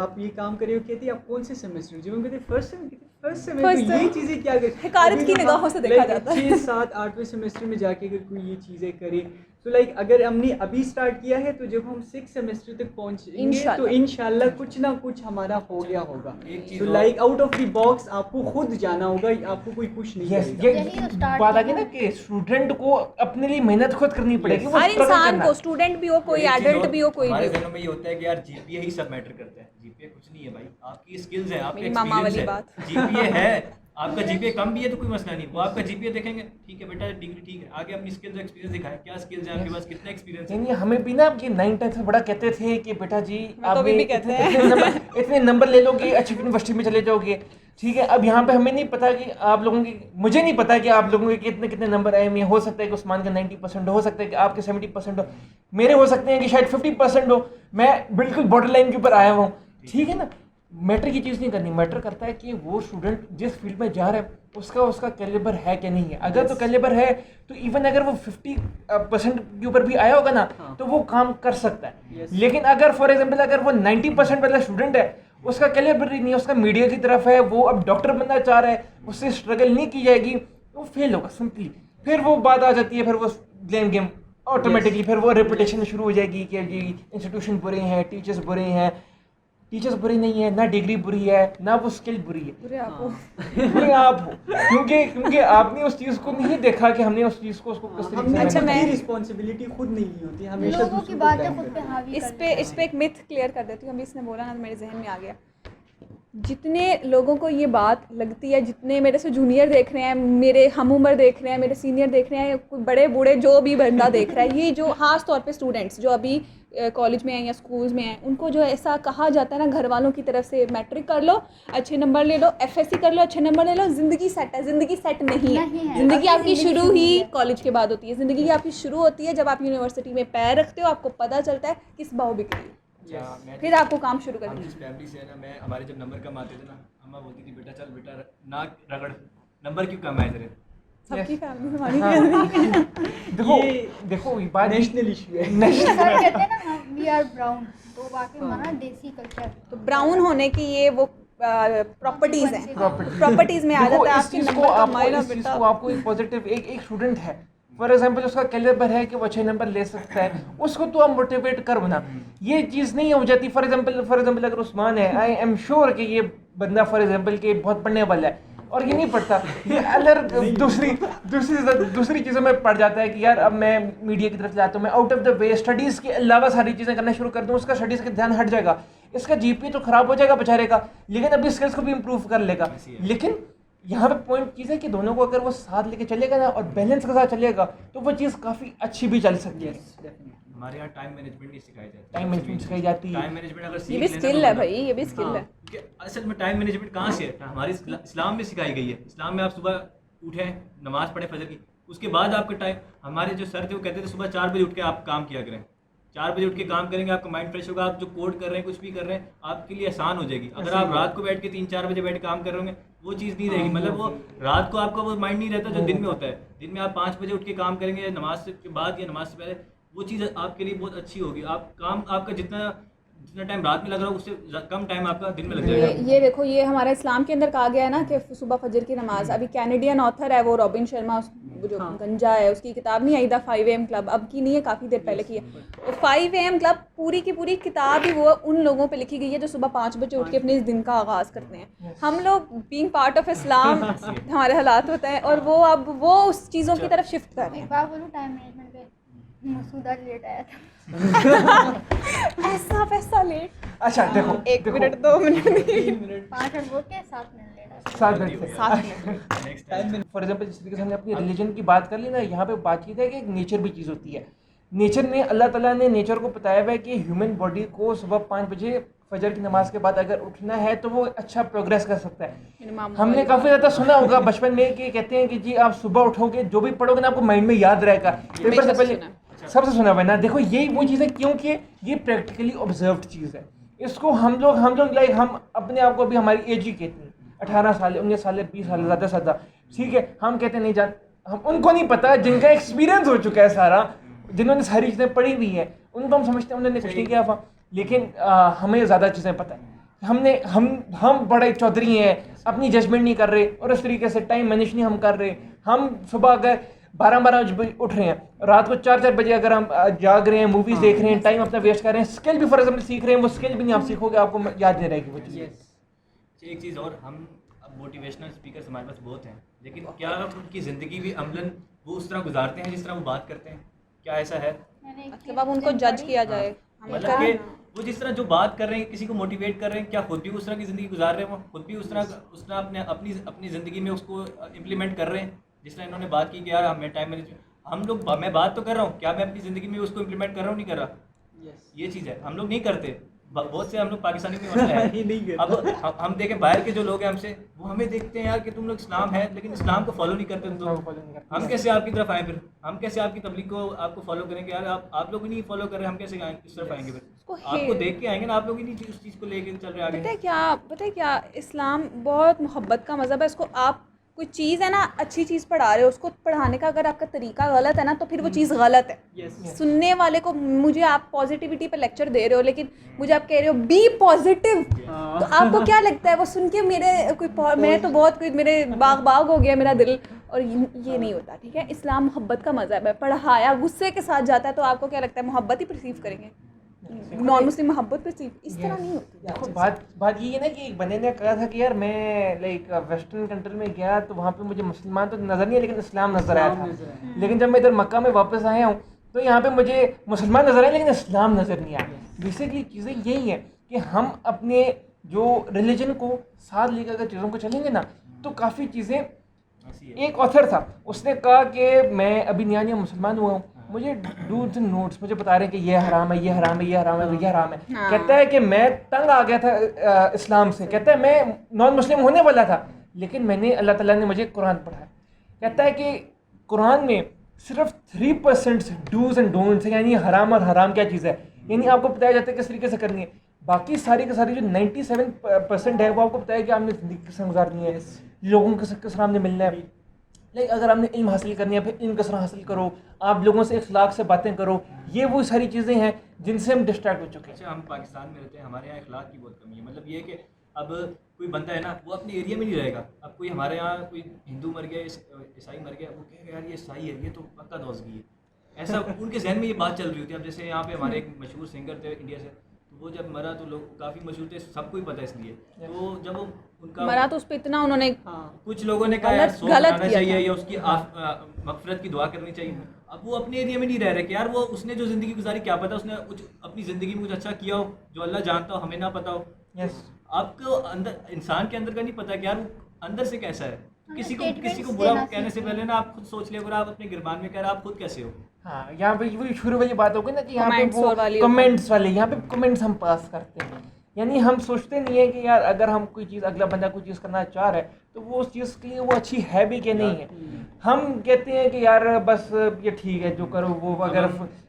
आप ये काम कर रहे हो, कहते आप कौन से सेमेस्टर, जब हम कहते फर्स्ट सेमेस्टर, तो ये चीज़ें क्या कर हकारत की निगाहों से देखा जाता है। 6, 7, 8वें सेमेस्टर में जाके अगर कोई ये चीज़ें करे, तो लाइक अगर हमने अभी स्टार्ट किया है तो जब हम 6 सेमेस्टर तक पहुंचेंगे तो इंशाल्लाह कुछ ना कुछ हमारा हो गया होगा। एक चीज़ तो और- like out of the box आपको खुद जाना होगा, आपको कोई पुश नहीं यस, करेगा। ये यही तो start बात आ किया गई ना कि स्टूडेंट को अपने लिए मेहनत खुद करनी पड़ेगी। वो हर struggle इंसान करना। को, स्टूडेंट भी हो, कोई एक चीज़ एडल्ट और, भी हो, कोई हमारे भी हो। जहनों में ये होता है कि यार जीपीए ही सब मैटर करता है। जीपीए कुछ नहीं है भाई, आपकी स्किल्स है, आपके मेरी मामा वाली एक्सपीरियंस है। जीपीए है, आपका जीपीए कम भी है तो कोई मसला नहीं, वो आपका जीपीए देखेंगे, ठीक है बेटा डिग्री ठीक है, आगे अपनी स्किल्स एक्सपीरियंस दिखाएं, क्या स्किल्स हैं आपके पास, कितना एक्सपीरियंस है। नहीं, हमें भी ना ये 9th 10th में बड़ा कहते थे कि बेटा जी तो आप अभी भी कहते हैं। इतने नंबर ले लोगे अच्छी यूनिवर्सिटी में चले जाओगे, ठीक है। अब यहाँ पे हमें नहीं पता कि आप लोगों की, मुझे नहीं पता कि आप लोगों के कितने कितने नंबर आए। हो सकता है कि उस्मान का 90% हो सकता है कि आपके 70% हो, मेरे हो सकते हैं कि शायद 50% हो, मैं बिल्कुल बॉर्डर लाइन के ऊपर आया हूँ, ठीक है ना। मैटर की चीज़ नहीं करनी, मैटर करता है कि वो स्टूडेंट जिस फील्ड में जा रहा है उसका कैलिबर है कि नहीं है। अगर तो कैलिबर है तो इवन अगर वो 50% के ऊपर भी आया होगा ना, तो वो काम कर सकता है। लेकिन अगर फॉर एग्जांपल अगर वो 90% वाला स्टूडेंट है, उसका कैलिबर ही नहीं है, उसका मीडिया की तरफ है, वो अब डॉक्टर बनना चाह रहा है, उससे स्ट्रगल नहीं की जाएगी, वो फेल होगा सिंपली। फिर वो बात आ जाती है, फिर वो ब्लेम गेम ऑटोमेटिकली फिर वो रेपुटेशन शुरू हो जाएगी कि जी इंस्टीट्यूशन बुरे हैं, टीचर्स बुरे हैं। टीचर्स बुरी नहीं है, ना डिग्री बुरी है, ना वो स्किल बुरी है, पूरे आपको बुरे आप हो, क्योंकि आपने उस चीज़ को नहीं देखा कि हमने उस चीज़ को उसको किस तरीके हमने से अच्छा, खुद मैं- की रिस्पॉन्सिबिलिटी खुद नहीं ली होती, हमेशा लोगों दूसरों की को बातें blame खुद पे करते हैं। हावी इस पे एक मिथ क्लियर कर देती हूँ। अभी इसने बोला ना तो मेरे जहन में आ गया। जितने लोगों को ये बात लगती है, जितने मेरे से जूनियर देख रहे हैं, मेरे हम उम्र देख रहे हैं, मेरे सीनियर देख रहे हैं, कोई बड़े बूढ़े जो भी बंदा देख रहा है, ये जो खास तौर पे स्टूडेंट्स जो अभी कॉलेज में हैं या स्कूल्स में हैं, उनको जो ऐसा कहा जाता है ना घर वालों की तरफ से, मैट्रिक कर लो, अच्छे नंबर ले लो, एफएससी कर लो, अच्छे नंबर ले लो, ज़िंदगी सेट है। ज़िंदगी सेट नहीं है। नहीं है। ज़िंदगी आपकी आपकी ज़िंदगी शुरू शुरू ही है। कॉलेज के बाद होती है। ज़िंदगी आपकी शुरू होती है जब आप यूनिवर्सिटी में पैर रखते हो, आपको पता चलता है किस भाव बिक रही है, मैं फिर आपको काम शुरू हम करना जिस फैमिली से है ना, मैं हमारे जब नंबर कम आते थे ना, अम्मा बोलती थी बेटा चल बेटा ना रगड़, नंबर क्यों कम आए तेरे। सबकी फैमिली हमारी फैमिली। देखो ये देखो बात नेशनल इशू है। नेशनल सर कहते हैं ना वी आर ब्राउन, तो वाकई हमारा देसी कल्चर। तो ब्राउन होने की ये वो प्रॉपर्टीज हैं। Properties। प्रॉपर्टीज में आ देखो, जाता है इस आपके चीज़ को नंबर का आपको मायना इस चीज़ बेटा। को आपको एक पॉजिटिव एक स्टूडेंट है, फॉर एग्जांपल उसका कैलिबर है कि वो अच्छे नंबर ले सकता है, उसको तो आप मोटिवेट कर बना। ये चीज़ नहीं हो जाती। फॉर एग्जांपल अगर उस्मान है, आई एम श्योर कि ये बंदा फॉर एग्जांपल के बहुत पढ़ने वाला है और ये नहीं पढ़ता, ये अदर दूसरी चीज़ों में पढ़ जाता है कि यार अब मैं मीडिया की तरफ जाता हूँ, मैं out of the way studies के अलावा सारी चीज़ें करना शुरू कर दूँ, उसका स्टडीज़ का ध्यान हट जाएगा, इसका जीपीए तो खराब हो जाएगा बेचारे का, लेकिन अपनी स्किल्स को भी इम्प्रूव कर लेगा। लेकिन यहाँ पे पॉइंट चीज़ है कि दोनों को अगर वो साथ लेके चलेगा ना और बैलेंस के साथ चलेगा तो वो चीज़ काफ़ी अच्छी भी चल सकती है। हमारे यहाँ टाइम मैनेजमेंट नहीं सिखाई जाती। टाइम मैनेजमेंट सिखाई जाती है। टाइम मैनेजमेंट अगर ये सीख भी लेना स्किल तो है बंदा- भाई, ये भी स्किल हाँ, है। क्योंकि असल में टाइम मैनेजमेंट कहाँ से है, हमारे इस्लाम में सिखाई गई है। इस्लाम में आप सुबह उठें, नमाज पढ़ें फजर की, उसके बाद आपका टाइम, हमारे जो सर थे वो कहते थे सुबह 4 बजे उठ के आप काम किया करें। 4 बजे उठ के काम करेंगे आपका माइंड फ्रेश होगा, आप जो कोड कर रहे हैं कुछ भी कर रहे हैं आपके लिए आसान हो जाएगी। अगर आप रात को बैठ के 3-4 बजे बैठ के काम कर रहे होंगे वो चीज़ नहीं रहेगी, मतलब वो रात को आपका वो माइंड नहीं रहता जो दिन में होता है। दिन में आप 5 बजे उठ के काम करेंगे नमाज के बाद या नमाज से पहले, वो चीज़ आपके लिए बहुत अच्छी होगी। आप काम आपका जितना टाइम रात में लग रहा हो उससे कम टाइम आपका दिन में लग जाएगा। ये देखो, ये हमारा इस्लाम के अंदर कहा गया है ना कि सुबह फजर की नमाज। अभी कैनेडियन ऑथर है वो रॉबिन शर्मा, वो जो गंजा है, उसकी किताब नहीं आई द 5 AM क्लब, अब की नहीं है, काफ़ी देर पहले की है। तो 5 AM क्लब पूरी की पूरी किताब ही वो उन लोगों पे लिखी गई है जो सुबह 5 बजे उठ के अपने इस दिन का आगाज़ करते हैं। हम लोग बीइंग पार्ट ऑफ इस्लाम हमारे हालात होता है और वो अब वो उस चीज़ों की तरफ शिफ्ट कर रहे एक बार बोलूँ टाइम मैनेजमेंट पे, मसूदा लेट आया था। हैं। ऐसा वैसा लेट, अच्छा देखो 1 मिनट 2 मिनट नहीं, 5 मिनट बोल के 7 मिनट लेट आया। 7 मिनट से 7 minute. Next time for example जिस तरीके से हमने अपनी रिलीजन की बात कर ली ना, यहाँ पे बातचीत है कि एक नेचर भी चीज़ होती है। नेचर में अल्लाह ताला ने नेचर को बताया हुआ है कि ह्यूमन बॉडी को सुबह 5 बजे फजर की नमाज के बाद अगर उठना है तो वो अच्छा प्रोग्रेस कर सकता है। हमने काफ़ी ज़्यादा सुना होगा बचपन में कि कहते हैं कि जी आप सुबह उठोगे जो भी पढ़ोगे ना आपको माइंड में याद रहेगा। पेपर से पहले सबसे सुना हुआ है ना। देखो यही वो चीज़ है क्योंकि ये प्रैक्टिकली ऑब्जर्व्ड चीज़ है। इसको हम लोग लाइक हम अपने आप को भी हमारी एज ही कहते हैं, 18 साल 19 साल 20 साल ज़्यादा से ज़्यादा, ठीक है। हम कहते नहीं जान, हम उनको नहीं पता जिनका एक्सपीरियंस हो चुका है सारा, जिन्होंने सारी चीज़ें पढ़ी हुई हैं, उनको हम समझते हैं उन्होंने कुछ नहीं किया था, लेकिन हमें ज़्यादा चीज़ें पता है। हम बड़े चौधरी हैं, अपनी जजमेंट नहीं कर रहे और इस तरीके से टाइम मैनेज नहीं हम कर रहे। हम सुबह अगर 12-12 बजे उठ रहे हैं, रात को 4-4 बजे अगर हम जाग रहे हैं, मूवीज़ देख रहे हैं, टाइम अपना वेस्ट कर रहे हैं, स्किल भी फॉर एग्जाम्पल सीख रहे हैं, वो स्किल भी नहीं आप सीखोगे, आपको याद नहीं रहेगी वो चीज़। एक चीज़ और, हम मोटिवेशनल स्पीकर हमारे पास बहुत हैं, लेकिन क्या उनकी ज़िंदगी भी अमलन वो उस तरह गुजारते हैं जिस तरह वो बात करते हैं? क्या ऐसा है? मैंने एक मतलब अब उनको जज किया जाए, मतलब कि वो जिस तरह जो बात कर रहे हैं, किसी को मोटिवेट कर रहे हैं, क्या खुद भी उस तरह की ज़िंदगी गुजार रहे हैं? वो खुद भी उस तरह अपनी ज़िंदगी में उसको इम्प्लीमेंट कर रहे हैं जिस तरह इन्होंने बात की कि यार मैं टाइम मैनेजमेंट, मैं बात तो कर रहा हूँ, क्या मैं अपनी ज़िंदगी में उसको इम्प्लीमेंट कर रहा हूँ, नहीं कर रहा? ये चीज़ है, हम लोग नहीं करते। बहुत से हम लोग पाकिस्तानी में मसला है। अब हम देखें बाहर के जो लोग हैं हमसे, वो हमें देखते हैं यार कि तुम लोग इस्लाम है लेकिन इस्लाम को फॉलो नहीं करते तुम। हम कैसे आपकी तरफ आए फिर? हम कैसे आपकी तबलीग को आपको फॉलो करेंगे? यार आप लोग ही नहीं फॉलो कर रहे, हम कैसे इस तरफ आएंगे फिर? आपको देख के आएंगे ना, आप लोग ही नहीं उस चीज़ को लेके चल रहे आगे। पता है क्या, इस्लाम बहुत मोहब्बत का मज़हब है। इसको आप कोई चीज़ है ना, अच्छी चीज़ पढ़ा रहे हो, उसको पढ़ाने का अगर आपका तरीका गलत है ना तो फिर वो चीज़ गलत है। यस सुनने वाले को, मुझे आप पॉजिटिविटी पे लेक्चर दे रहे हो लेकिन मुझे आप कह रहे हो बी पॉजिटिव, तो आपको क्या लगता है वो सुन के मैं तो बहुत कोई मेरे बाग हो गया मेरा दिल, और ये नहीं होता, ठीक है। इस्लाम मोहब्बत का मज़हब है, पढ़ाया गुस्से के साथ जाता है तो आपको क्या लगता है मोहब्बत ही परसीव करेंगे, नॉन मुस्लिम मोहब्बत परसीव, इस तरह नहीं होती। देखो बात ये है ना कि एक बंदे ने कहा था कि यार मैं लाइक वेस्टर्न कंट्री में गया तो वहाँ पे मुझे मुसलमान तो नज़र नहीं है लेकिन इस्लाम नज़र आया था, लेकिन जब मैं इधर मक्का में वापस आया हूँ तो यहाँ पे मुझे मुसलमान नज़र आए लेकिन इस्लाम नज़र नहीं आया। बेसिकली चीज़ें यही हैं कि हम अपने जो रिलीजन को साथ लेकर अगर चीज़ों को चलेंगे ना तो काफ़ी चीज़ें। एक ऑथर था, उसने कहा कि मैं अभी नया नया मुसलमान हुआ हूँ, मुझे डूज एंड नोट्स मुझे बता रहे हैं कि ये हराम है, ये हराम है, ये हराम है, ये हराम है। हाँ। कहता है कि मैं तंग आ गया था इस्लाम से, कहता है मैं नॉन मुस्लिम होने वाला था लेकिन मैंने अल्लाह ताला ने मुझे कुरान पढ़ाया। कहता है कि कुरान में सिर्फ 3% डूज एंड डोंट्स है, यानी हराम और हराम क्या चीज़ है, यानी आपको बताया जाता है किस तरीके से करनी है। बाकी सारी की सारी जो 97% है वो आपको बताया कि आपने ज़िंदगी किस तरह गुजारनी है, लोगों के किस सामने मिलना है। लाइक अगर आपने इल्म हासिल करनी है फिर इल्म किस तरह हासिल करो, आप लोगों से इखलाक से बातें करो, ये वो सारी चीज़ें हैं जिनसे हम डिस्ट्रैक्ट हो चुके हैं। अच्छा, हम पाकिस्तान में रहते हैं, हमारे यहाँ अखलाक की बहुत कमी है। मतलब ये कि अब कोई बंदा है ना, वो अपने एरिया में नहीं रहेगा। अब कोई हमारे यहाँ कोई हिंदू मर गया, ईसाई मर गया, वो कहेगा यार ये ईसाई है, ये तो पक्का दोस्तगी है, ऐसा उनके जहन में ये बात चल रही होती है। अब जैसे यहाँ पे हमारे एक मशहूर सिंगर थे इंडिया से, तो वो जब मरा तो लोग काफ़ी मशहूर थे, सबको ही पता है इसलिए। तो जब वो उनका मरा तो उस पर इतना उन्होंने कुछ लोगों ने कहा यार शोक गलत मनाना किया चाहिए था। या उसकी मगफिरत की दुआ करनी चाहिए। अब वो अपने एरिया में नहीं रह रहे कि यार वो उसने जो ज़िंदगी गुजारी क्या पता उसने कुछ अपनी ज़िंदगी में कुछ अच्छा किया हो जो अल्लाह जानता हो, हमें ना पता हो। यस, आपको अंदर इंसान के अंदर का नहीं पता कि यार वो अंदर से कैसा है। किसी को statements बुरा देना कहने से सीखिए। पहले ना आप खुद सोच लिया अगर आप अपने गिरबान में कह रहे आप खुद कैसे हो। हाँ, यहाँ पे वही शुरू वाली बात हो गई ना कि यहाँ पे Comments वो वाली कमेंट्स वाले, यहाँ पे कमेंट्स हम पास करते हैं, यानी हम सोचते नहीं है कि यार अगर हम कोई चीज़, अगला बंदा कोई चीज़ करना चाह रहा है तो वो उस चीज़ के लिए वो अच्छी है भी कि नहीं है। हम कहते हैं कि यार बस ये ठीक है जो करो वो, अगर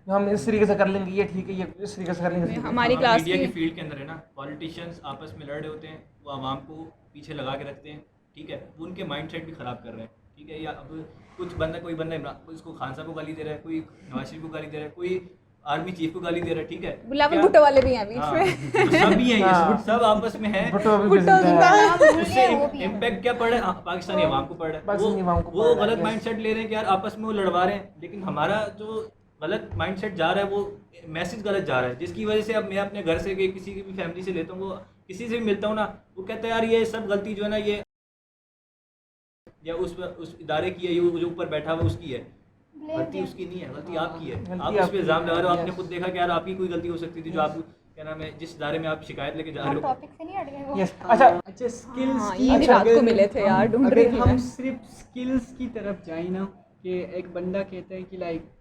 हम इस तरीके से कर लेंगे ये ठीक है, ये इस तरीके से कर लेंगे। हमारी क्लास मीडिया की की फील्ड के अंदर है ना, पॉलिटिशियंस आपस में लड़ रहे होते हैं, वो आवाम को पीछे लगा के रखते हैं, ठीक है, वो उनके माइंडसेट भी ख़राब कर रहे हैं, ठीक है। या अब कोई बंदा इमरान उसको खान साहब को गाली दे रहा है, कोई नवाज शरीफ को गाली दे रहा है, कोई आर्मी चीफ को गाली दे रहा है, ठीक है। बिलावल भुट्टो वाले भी हैं बीच हाँ, में। तो सब भी हैं ये हाँ। सब आपस में हैं। भुट्टो भी भुट्टो present है। जिंदा। उससे वो भी है। इम्पैक्ट क्या पड़ रहा है, पाकिस्तानी अवाम को पड़ रहा है। पाकिस्तानी अवाम को वो पड़ रहा है, गलत yes। माइंडसेट ले रहे हैं कि यार आपस में वो लड़वा रहे हैं, लेकिन हमारा जो गलत माइंडसेट जा रहा है वो मैसेज गलत जा रहा है, जिसकी वजह से अब मैं अपने घर से किसी की भी फैमिली से लेता हूँ, वो किसी से भी मिलता हूँ ना, वो कहता है यार ये सब गलती जो है ना ये या उस इदारे की है, ये जो ऊपर बैठा हुआ उसकी है, गलती उसकी नहीं है, गलती आपकी है। गलती आप उस पर आपकी इल्ज़ाम है, लगा रहे हो, आपने yes। खुद देखा कि यार आपकी कोई गलती हो सकती थी जो आप क्या नाम है जिस इदारे में आप शिकायत लेके जा रहे हम हो। टॉपिक से नहीं हट गए वो। यस, अच्छा अच्छा स्किल्स हाँ, की ये भी रात को मिले थे यार, ढूंढ रही अगर थी हम मैं। सिर्फ स्किल्स की तरफ जाए ना, कि एक बंदा कहता है कि लाइक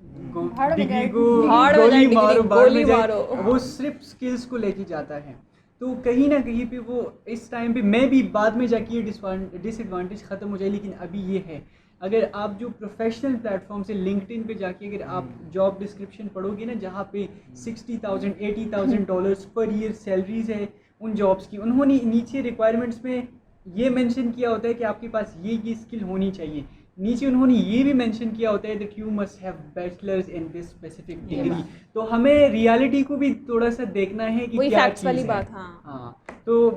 भाड़ में डिग्री जाए, को भाड़ में गोली जाए, मारो, डिग्री, भाड़ में गोली जाए, मारो। वो सिर्फ स्किल्स को लेके जाता है। तो कहीं ना कहीं पे वो इस टाइम पे मैं भी बाद में जाके ये डिसएडवांटेज ख़त्म हो जाए, लेकिन अभी ये है अगर आप जो प्रोफेशनल प्लेटफॉर्म से लिंक्डइन पे जाके अगर आप जॉब डिस्क्रिप्शन पढ़ोगे ना, जहाँ पे $60,000 $80,000 पर ईयर सैलरीज है उन जॉब्स की, उन्होंने नीचे रिक्वायरमेंट्स में ये मेंशन किया होता है कि आपके पास ये स्किल होनी चाहिए। नीचे उन्होंने ये भी मेंशन किया होता है that you must have bachelors in this specific degree. तो हमें रियलिटी को भी थोड़ा सा देखना है कि वही क्या फैक्ट्स वाली चीज़ है। बात। हाँ, हाँ, तो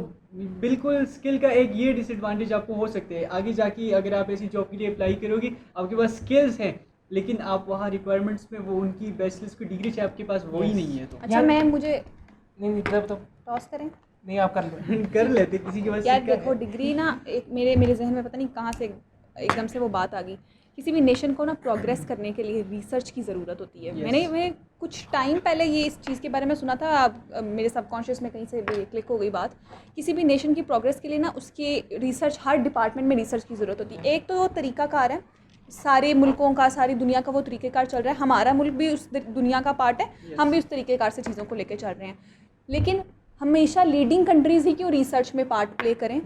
बिल्कुल स्किल का एक ये डिसएडवांटेज आपको हो सकते हैं आगे जाके, अगर आप ऐसी जॉब के लिए अप्लाई करोगे, आपके पास स्किल्स हैं लेकिन आप वहाँ रिक्वायरमेंट्स में वो उनकी बैचलर्स की डिग्री से आपके पास वही नहीं है, तो अच्छा मैं मुझे नहीं बताओ, टॉस करें नहीं आप कर लो। कर लेते किसी के पास यार। सिक्का देखो है। डिग्री ना, एक मेरे जहन में पता नहीं कहाँ से एकदम से वो बात आ गई। किसी भी नेशन को ना प्रोग्रेस करने के लिए रिसर्च की ज़रूरत होती है। Yes. मैंने कुछ टाइम पहले ये इस चीज़ के बारे में सुना था, मेरे सबकॉन्शियस में कहीं से भी क्लिक हो गई बात। किसी भी नेशन की प्रोग्रेस के लिए ना उसके रिसर्च, हर डिपार्टमेंट में रिसर्च की ज़रूरत होती है। एक तो तरीक़ाकार है, सारे मुल्कों का, सारी दुनिया का वो तरीक़ेकार चल रहा है, हमारा मुल्क भी उस दुनिया का पार्ट है, हम भी उस तरीक़ेकार से चीज़ों को लेकर चल रहे हैं। लेकिन हमेशा लीडिंग कंट्रीज़ ही क्यों रिसर्च में पार्ट प्ले करें?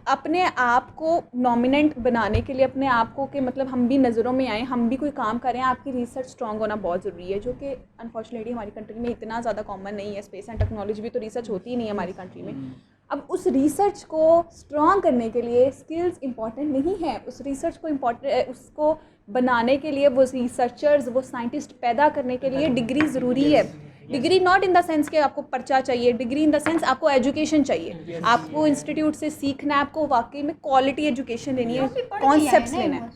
अपने आप को नॉमिनेंट बनाने के लिए, अपने आप को कि मतलब हम भी नज़रों में आएँ, हम भी कोई काम करें, आपकी रिसर्च स्ट्रॉन्ग होना बहुत ज़रूरी है, जो कि अनफॉर्चुनेटली हमारी कंट्री में इतना ज़्यादा कॉमन नहीं है। स्पेस एंड टेक्नोलॉजी भी तो रिसर्च होती ही नहीं है हमारी कंट्री में। अब उस रिसर्च को स्ट्रॉन्ग करने के लिए स्किल्स इंपॉर्टेंट नहीं है, उस रिसर्च को उसको बनाने के लिए, वो रिसर्चर्स, वो साइंटिस्ट पैदा करने के लिए डिग्री ज़रूरी है। Degree not in the sense कि आपको पर्चा चाहिए, डिग्री इन द सेंस आपको एजुकेशन चाहिए, आपको इंस्टीट्यूट से सीखना है, आपको वाकई में क्वालिटी एजुकेशन लेनी है, कॉन्सेप्ट्स लेना है।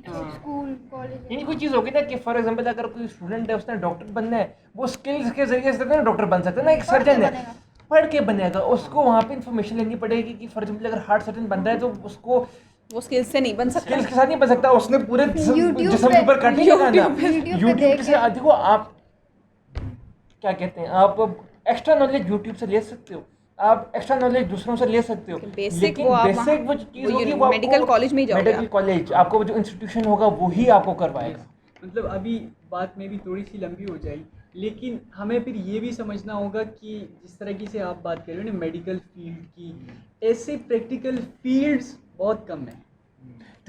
स्कूल कॉलेज यानी कोई चीज़ होगी ना कि फॉर एग्जांपल अगर कोई स्टूडेंट है उसने डॉक्टर बनना है, वो स्किल्स के जरिए से ना डॉक्टर बन सकता है ना, एक सर्जन है पढ़ के बनेगा, उसको वहाँ पे इन्फॉर्मेशन लेनी पड़ेगी कि फॉर एग्जांपल अगर हार्ट सर्जन बन रहा है तो उसको वो स्किल्स से नहीं बन सकता, स्किल्स के साथ नहीं बन सकता, उसने पूरे YouTube जिस्म के ऊपर कट नहीं लगाना। YouTube पे यूट्यूब से देखो आप क्या कहते हैं, आप एक्स्ट्रा नॉलेज यूट्यूब से ले सकते हो, आप एक्स्ट्रा नॉलेज दूसरों से ले सकते हो, बेसिक वो आप बेसिक वो चीज़ होगी वो मेडिकल कॉलेज में ही जाओगे, मेडिकल कॉलेज आपको जो इंस्टीट्यूशन होगा वही आपको करवाएगा। मतलब अभी बात में भी थोड़ी सी लंबी हो जाएगी, लेकिन हमें फिर ये भी समझना होगा कि जिस तरीके से आप बात कर रहे हो ना मेडिकल फील्ड की, ऐसे प्रैक्टिकल फील्ड्स बहुत कम है।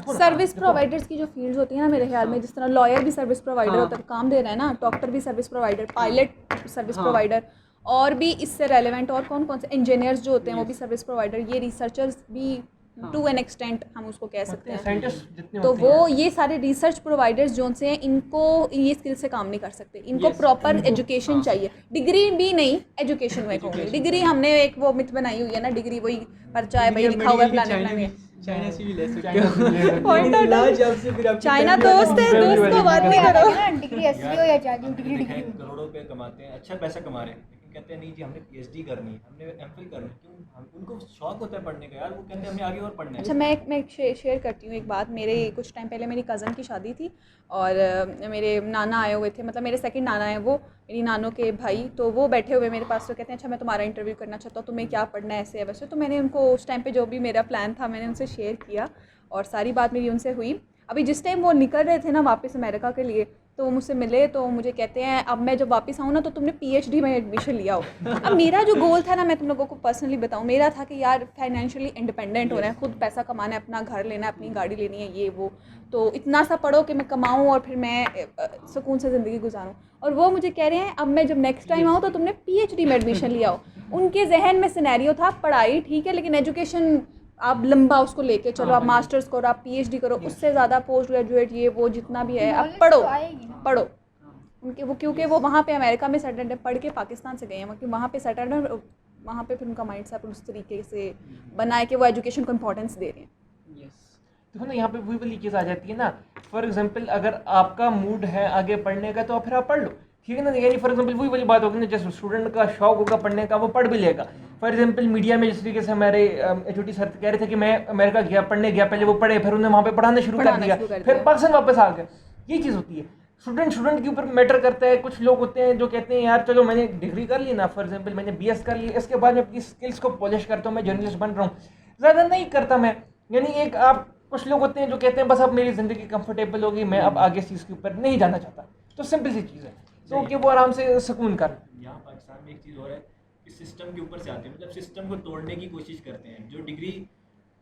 सर्विस प्रोवाइडर्स की जो फील्ड्स होती हैं ना, मेरे ख्याल में जिस तरह लॉयर भी सर्विस प्रोवाइडर हाँ। होता है, काम दे रहा है ना, डॉक्टर भी service provider, pilot service provider, और भी इससे रेलेवेंट और कौन कौन से इंजीनियर्स जो होते हैं वो भी सर्विस प्रोवाइडर, ये रिसर्चर्स भी टू एन एक्सटेंट हम उसको कह सकते हैं। साइंटिस्ट जितने तो होते हैं, वो ये सारे रिसर्च प्रोवाइडर्स जो से हैं, इनको ये स्किल से काम नहीं कर सकते, इनको Yes, प्रॉपर एजुकेशन चाहिए, डिग्री भी नहीं एजुकेशन में कहूँगी। डिग्री हमने एक वो मिथ बनाई हुई है ना, डिग्री वही पर्चा है भाई, लिखा हुआ है फलाने फलाने। चाइना से भी ले सकते चाइना से भी ले सकते हो। हो। Point out ला जब से फिर आपकी चाइना family वाले दोस्त है, भी दोस्त को बात नहीं करो। डिग्री असली हो या जाली डिग्री देखें, डिग्री करोड़ों रुपए कमाते हैं, अच्छा पैसा कमा रहे हैं, लेकिन कहते हैं नहीं जी हमने पीएचडी करनी है, हमने एमफिल करना है। क्यों? उनको शौक होता है पढ़ने का यार, वो कहते हैं हमें आगे और पढ़ना है। अच्छा, मैं शेयर करती हूँ एक बात। मेरे कुछ टाइम पहले मेरी कज़न की शादी थी और मेरे नाना आए हुए थे, मतलब मेरे सेकंड नाना है वो, मेरी नानों के भाई, तो वो बैठे हुए मेरे पास, तो कहते हैं अच्छा मैं तुम्हारा इंटरव्यू करना चाहता हूँ, तुम्हें क्या पढ़ना है, ऐसे है वैसे। तो मैंने उनको उस टाइम पे जो भी मेरा प्लान था मैंने उनसे शेयर किया और सारी बात मेरी उनसे हुई। अभी जिस टाइम वो निकल रहे थे ना वापस अमेरिका के लिए, तो वो मुझसे मिले, तो मुझे कहते हैं अब मैं जब वापस आऊँ ना तो तुमने पीएचडी में एडमिशन लिया हो। अब मेरा जो गोल था ना, मैं तुम लोगों को पर्सनली बताऊँ, मेरा था कि यार फाइनेंशियली इंडिपेंडेंट होना है, खुद पैसा कमाना है, अपना घर लेना है, अपनी गाड़ी लेनी है, ये वो, तो इतना सा पढ़ो कि मैं कमाऊँ और फिर मैं सुकून से ज़िंदगी गुजारूँ। और वो मुझे कह रहे हैं अब मैं जब नेक्स्ट टाइम आऊँ तो तुमने पीएचडी में एडमिशन लिया हो। उनके जहन में सिनेरियो था पढ़ाई ठीक है, लेकिन एजुकेशन आप लंबा उसको लेके चलो, आप मास्टर्स करो, आप पीएचडी करो, उससे ज़्यादा पोस्ट ग्रेजुएट ये वो जितना भी है आप पढ़ो पढ़ो। उनके वो क्योंकि वो वहाँ पे अमेरिका में सेटल्ड है, पढ़ के पाकिस्तान से गए हैं, क्योंकि वहाँ पे सेटल्ड है, वहाँ पे फिर उनका माइंड सेट उस तरीके से बना है कि वो एजुकेशन को इम्पोर्टेंस दे रहे हैं। देखो ना यहाँ पे वही वाली चीज़ आ जाती है ना। फॉर एग्जांपल अगर आपका मूड है आगे पढ़ने का तो फिर आप पढ़ लो, ठीक है ना। यानी फॉर एग्जांपल वही वाली बात होगी ना, जैसे स्टूडेंट का शौक होगा पढ़ने का वो पढ़ भी लेगा। फॉर एग्जांपल मीडिया में जिस तरीके से हमारे एचओडी सर कह रहे थे कि मैं अमेरिका गया पढ़ने गया, पहले वो पढ़े, फिर उन्होंने वहाँ पे पढ़ाना शुरू कर दिया, फिर पाकिस्तान वापस आ गए। ये चीज़ होती है, स्टूडेंट के ऊपर मैटर करता है। कुछ लोग होते हैं जो कहते हैं यार चलो मैंने डिग्री कर ली ना, फॉर एग्जांपल मैंने बीएस कर ली, इसके बाद मैं अपनी स्किल्स को पॉलिश करता हूँ, मैं जर्नलिस्ट बन रहा हूँ, ज़्यादा नहीं करता मैं। यानी एक आप कुछ लोग होते हैं जो कहते हैं बस अब मेरी ज़िंदगी कंफर्टेबल होगी, मैं अब आगे इस चीज़ के ऊपर नहीं जाना चाहता। तो सिंपल सी चीज़ है, तो कि वो आराम से सुकून कर। यहाँ पाकिस्तान में एक चीज़ और है कि सिस्टम के ऊपर से आते हैं, मतलब सिस्टम को तोड़ने की कोशिश करते हैं। जो डिग्री,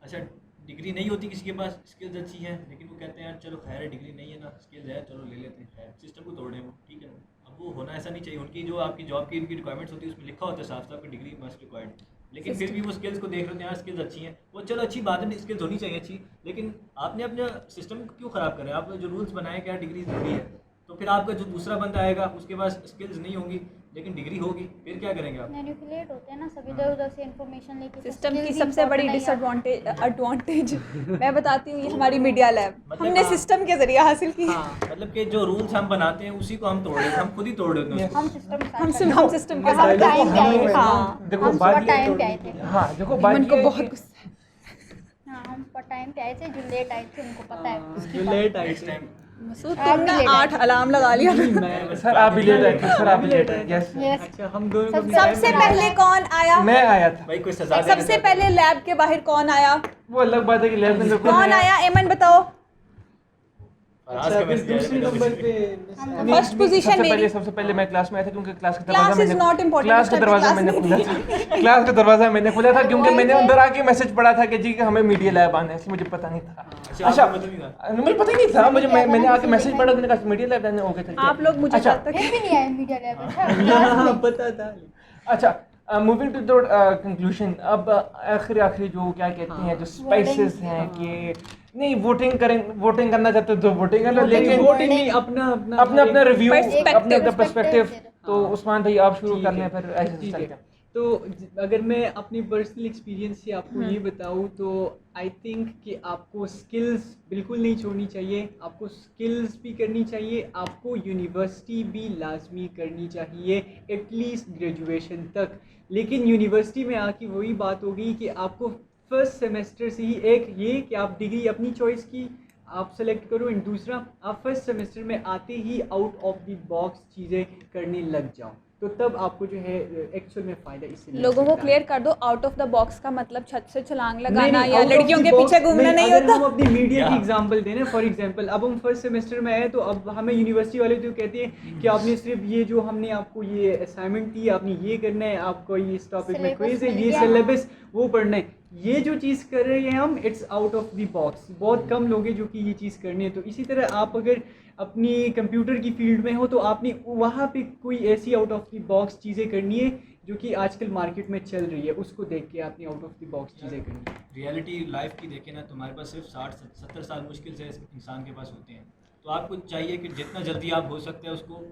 अच्छा डिग्री नहीं होती किसी के पास, स्किल्स अच्छी हैं, लेकिन वो कहते हैं यार चलो खैर है डिग्री नहीं है ना, स्किल्स है चलो ले लेते हैं, सिस्टम को तोड़ रहे हैं वो, ठीक है। अब वो होना ऐसा नहीं चाहिए। उनकी जो आपकी जॉब की इनकी रिक्वायरमेंट्स होती है उसमें लिखा होता है साफ साफ कि डिग्री मस्ट रिक्वायर्ड, लेकिन फिर भी वो स्किल्स को देख रहे होते हैं यार स्किल्स अच्छी हैं, वो चलो अच्छी बात है, स्किल्स होनी चाहिए अच्छी, लेकिन आपने अपना सिस्टम क्यों ख़राब कर रहे हैं। आपने जो रूल्स बनाए क्या डिग्री ज़रूरी है, तो फिर आपका जो दूसरा बंदा आएगा उसके पास स्किल्स नहीं होंगी लेकिन डिग्री होगी, फिर क्या करेंगे आप। मैनिपुलेट होते हैं ना सब इधर उधर से इंफॉर्मेशन लेके। सिस्टम की सबसे बड़ी एडवांटेज मैं बताती हूँ, ये हमारी मीडिया लैब मतलब हमने हाँ। सिस्टम के जरिए हासिल की। मतलब कि जो रूल्स हम बनाते हैं उसी को हम तोड़ रहे हैं, हम खुद ही तोड़ रहे हैं। हम सिस्टम हम सिस्टम के हम टाइम पे आए थे। हाँ देखो हम बात सुबह ये टाइम पे आए थे। हाँ देखो बात उनको ये है बहुत कि- गुस्सा है। हाँ हम टाइम पे आए थे, जो लेट आए थे उनको पता है उसकी जो बात। लेट आई नेक्स्ट थी। टाइम मसूद तुम ना 8 अलार्म लगा लिया। मैं सर आप भी लेट आए थे, सर आप भी लेट आए। Yes Yes. अच्छा हम दोनों को सबसे पहले कौन आया? मैं आया था। भाई कोई सजा देने सबसे पहले लैब के बाहर कौन आया? वो अलग बात है कि लैब में कौन आया? एमन बताओ। फराज अच्छा का फिर मैसेज आया दूसरी था नंबर किसी पे फर्स्ट पोजीशन मेरी। सबसे पहले मैं क्लास में आया था क्योंकि क्लास का Class दरवाजा is not important, क्लास का उस time पे दरवाजा class मैंने नहीं खोला था। क्लास का दरवाजा मैंने खोला था क्योंकि मैंने अंदर आके मैसेज पढ़ा था कि जी कि हमें मीडिया लैब आना है, इसलिए मुझे पता नहीं था। अच्छा आपको पता नहीं था? मुझे पता ही नहीं था, मुझे मैंने आके मैसेज पढ़ा, मैंने कहा मीडिया लैब आने हो गए थे। आप लोग मुझे अच्छा कल तक फिर भी नहीं आए मीडिया लैब। हाँ, पता था। अच्छा मूविंग टू द कंक्लूजन, अब आखिरी जो क्या कहते हैं, जो स्पाइसेस हैं कि नहीं वोटिंग करना चाहते हो तो वोटिंग कर लो, लेकिन वोटिंग नहीं, अपना अपना रिव्यू, Perspective. अपना पर्सपेक्टिव। तो हाँ। उस्मान भाई आप शुरू ठीक कर है, लें, फिर ऐसे ठीक चलते है। हैं। तो अगर मैं अपनी पर्सनल एक्सपीरियंस से आपको ये बताऊँ तो आई थिंक कि आपको स्किल्स बिल्कुल नहीं छोड़नी चाहिए, आपको स्किल्स भी करनी चाहिए, आपको यूनिवर्सिटी भी लाजमी करनी चाहिए एटलीस्ट ग्रेजुएशन तक। लेकिन यूनिवर्सिटी में आके वही बात होगी कि आपको फर्स्ट सेमेस्टर से ही एक ये कि आप डिग्री अपनी चॉइस की आप सेलेक्ट करो, एंड दूसरा आप फर्स्ट सेमेस्टर में आते ही आउट ऑफ द बॉक्स चीज़ें करने लग जाओ, तो तब आपको जो है एक्चुअल में फ़ायदा इससे मिल लोगों को सकता है। क्लियर कर दो, आउट ऑफ द बॉक्स का मतलब छत से छलांग नहीं, लगाना नहीं, या out of लड़कियों the के box पीछे घूमना नहीं अगर होता। हम अपनी मीडिया की Yeah. एग्जांपल दें ना, फॉर एग्जांपल अब हम फर्स्ट सेमेस्टर में आए तो अब हमें यूनिवर्सिटी वाले तो कहते हैं कि आपने सिर्फ ये जो हमने आपको ये असाइनमेंट दी, आपने ये करना है, आपको ये इस टॉपिक में Syllabus क्विज है, मिल ये गया। सिलेबस वो पढ़ना है। ये जो चीज़ कर रहे हैं हम, it's out of the box. बहुत कम लोग हैं जो कि ये चीज़ करनी है। तो इसी तरह आप अगर अपनी कंप्यूटर की फील्ड में हो तो आपने वहाँ पे कोई ऐसी आउट ऑफ द बॉक्स चीज़ें करनी है जो कि आजकल मार्केट में चल रही है, उसको देख के आपने आउट ऑफ द बॉक्स चीज़ें करनी है। रियलिटी लाइफ की देखें ना, तुम्हारे पास सिर्फ 60-70 साल मुश्किल से इस इंसान के पास होते हैं। तो आपको चाहिए कि जितना जल्दी आप हो सकते हैं उसको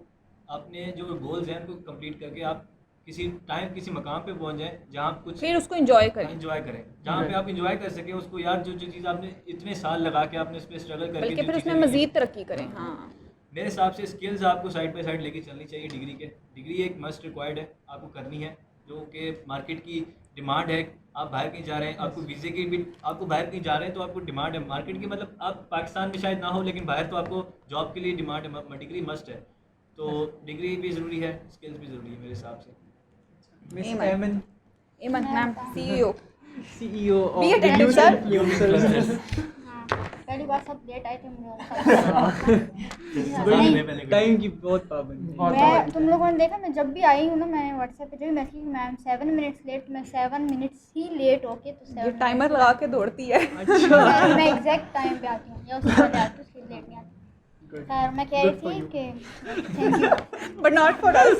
अपने जो गोल्स हैं उनको कंप्लीट करके आप किसी टाइम किसी मकाम पे पहुंच जाएं जहाँ आप कुछ फिर उसको एंजॉय करें, इंजॉय करें, जहाँ पे आप इंजॉय कर सकें उसको। यार जो जो चीज़ आपने इतने साल लगा के आपने उस पर स्ट्रगल करके बल्कि जो फिर चीज़ें उसमें ली, मजीद तरक्की करें। हाँ, मेरे हिसाब से स्किल्स आपको साइड बाय साइड लेके चलनी चाहिए डिग्री के। डिग्री एक मस्ट रिक्वायर्ड है, आपको करनी है, जो कि मार्केट की डिमांड है। आप बाहर कहीं जा रहे हैं, आपको वीज़े की भी, आपको बाहर कहीं जा रहे हैं तो आपको डिमांड है मार्केट की। मतलब आप पाकिस्तान में शायद ना हो लेकिन बाहर तो आपको जॉब के लिए डिमांड है, डिग्री मस्ट है। तो डिग्री भी ज़रूरी है, स्किल्स भी ज़रूरी है मेरे हिसाब से। Miss Amen. एमन, एमन ma'am CEO। CEO Be of attentive, sir. Influencers. हाँ, पहली बार सब लेट आए थे हम लोग। नहीं, टाइम की बहुत पाबंदी। बहुत मैं तुम लोगों ने देखा, मैं जब भी आई हूँ ना, मैंने व्हाट्सएप पे जो भी मैसेज की, मैम 7 मिनट्स लेट, मैं 7 मिनट्स ही लेट होके तो 7 ये टाइमर लगा के दौड़ती है। मैं एग्जैक्ट टाइम पे आती हूँ या उससे पहले आती हूँ, उसके लेट नहीं आती। Good. खैर मैं कह Good for रही you. थी कि thank you. But not for us.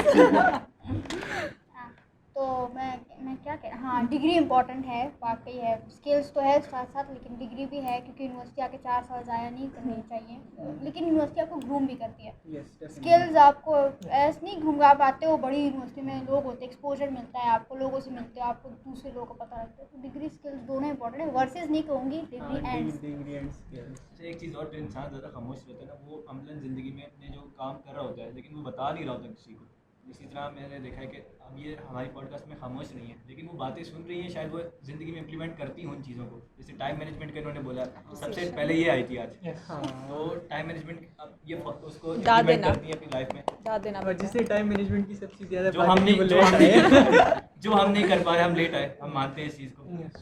तो मैं क्या कह, हाँ डिग्री इंपॉर्टेंट है, वाकई है। स्किल्स तो है साथ साथ, लेकिन डिग्री भी है, क्योंकि यूनिवर्सिटी आके 4 साल ज़ाया नहीं करनी चाहिए। लेकिन यूनिवर्सिटी आपको ग्रूम भी करती है। Yes, definitely. स्किल्स आपको ऐसे नहीं घूम, आप आते हो बड़ी यूनिवर्सिटी में, लोग होते हैं, एक्सपोजर मिलता है आपको, लोगों से मिलते हो, आपको दूसरे लोगों को पता लगता है। तो डिग्री स्किल्स दोनों इंपॉर्टेंट है, वर्सेस नहीं कहूँगी, degree and Degree and skills. अच्छा, एक चीज़ और, जो इंसान ज़्यादा खामोश रहता है ना, वो अमलन ज़िंदगी में अपने जो काम कर रहा होता है लेकिन वो बता नहीं रहा होता किसी को। इसी तरह मैंने देखा है कि अब ये हमारी पॉडकास्ट में खामोश नहीं है लेकिन वो बातें सुन रही हैं, शायद वो ज़िंदगी में इम्प्लीमेंट करती हैं उन चीज़ों को। जैसे टाइम मैनेजमेंट का इन्होंने बोला, सबसे पहले ये आई थी आज। हाँ, तो टाइम मैनेजमेंट अब ये उसको डाल इम्प्लीमेंट देना। करती है अपनी लाइफ में। याद देना और जिससे टाइम मैनेजमेंट की सबसे ज़्यादा जो बात हम है, नहीं वो जो लेट हम आए। नहीं जो हम नहीं कर पा रहे, हम लेट आए, हम मानते हैं इस चीज़ को। Yes.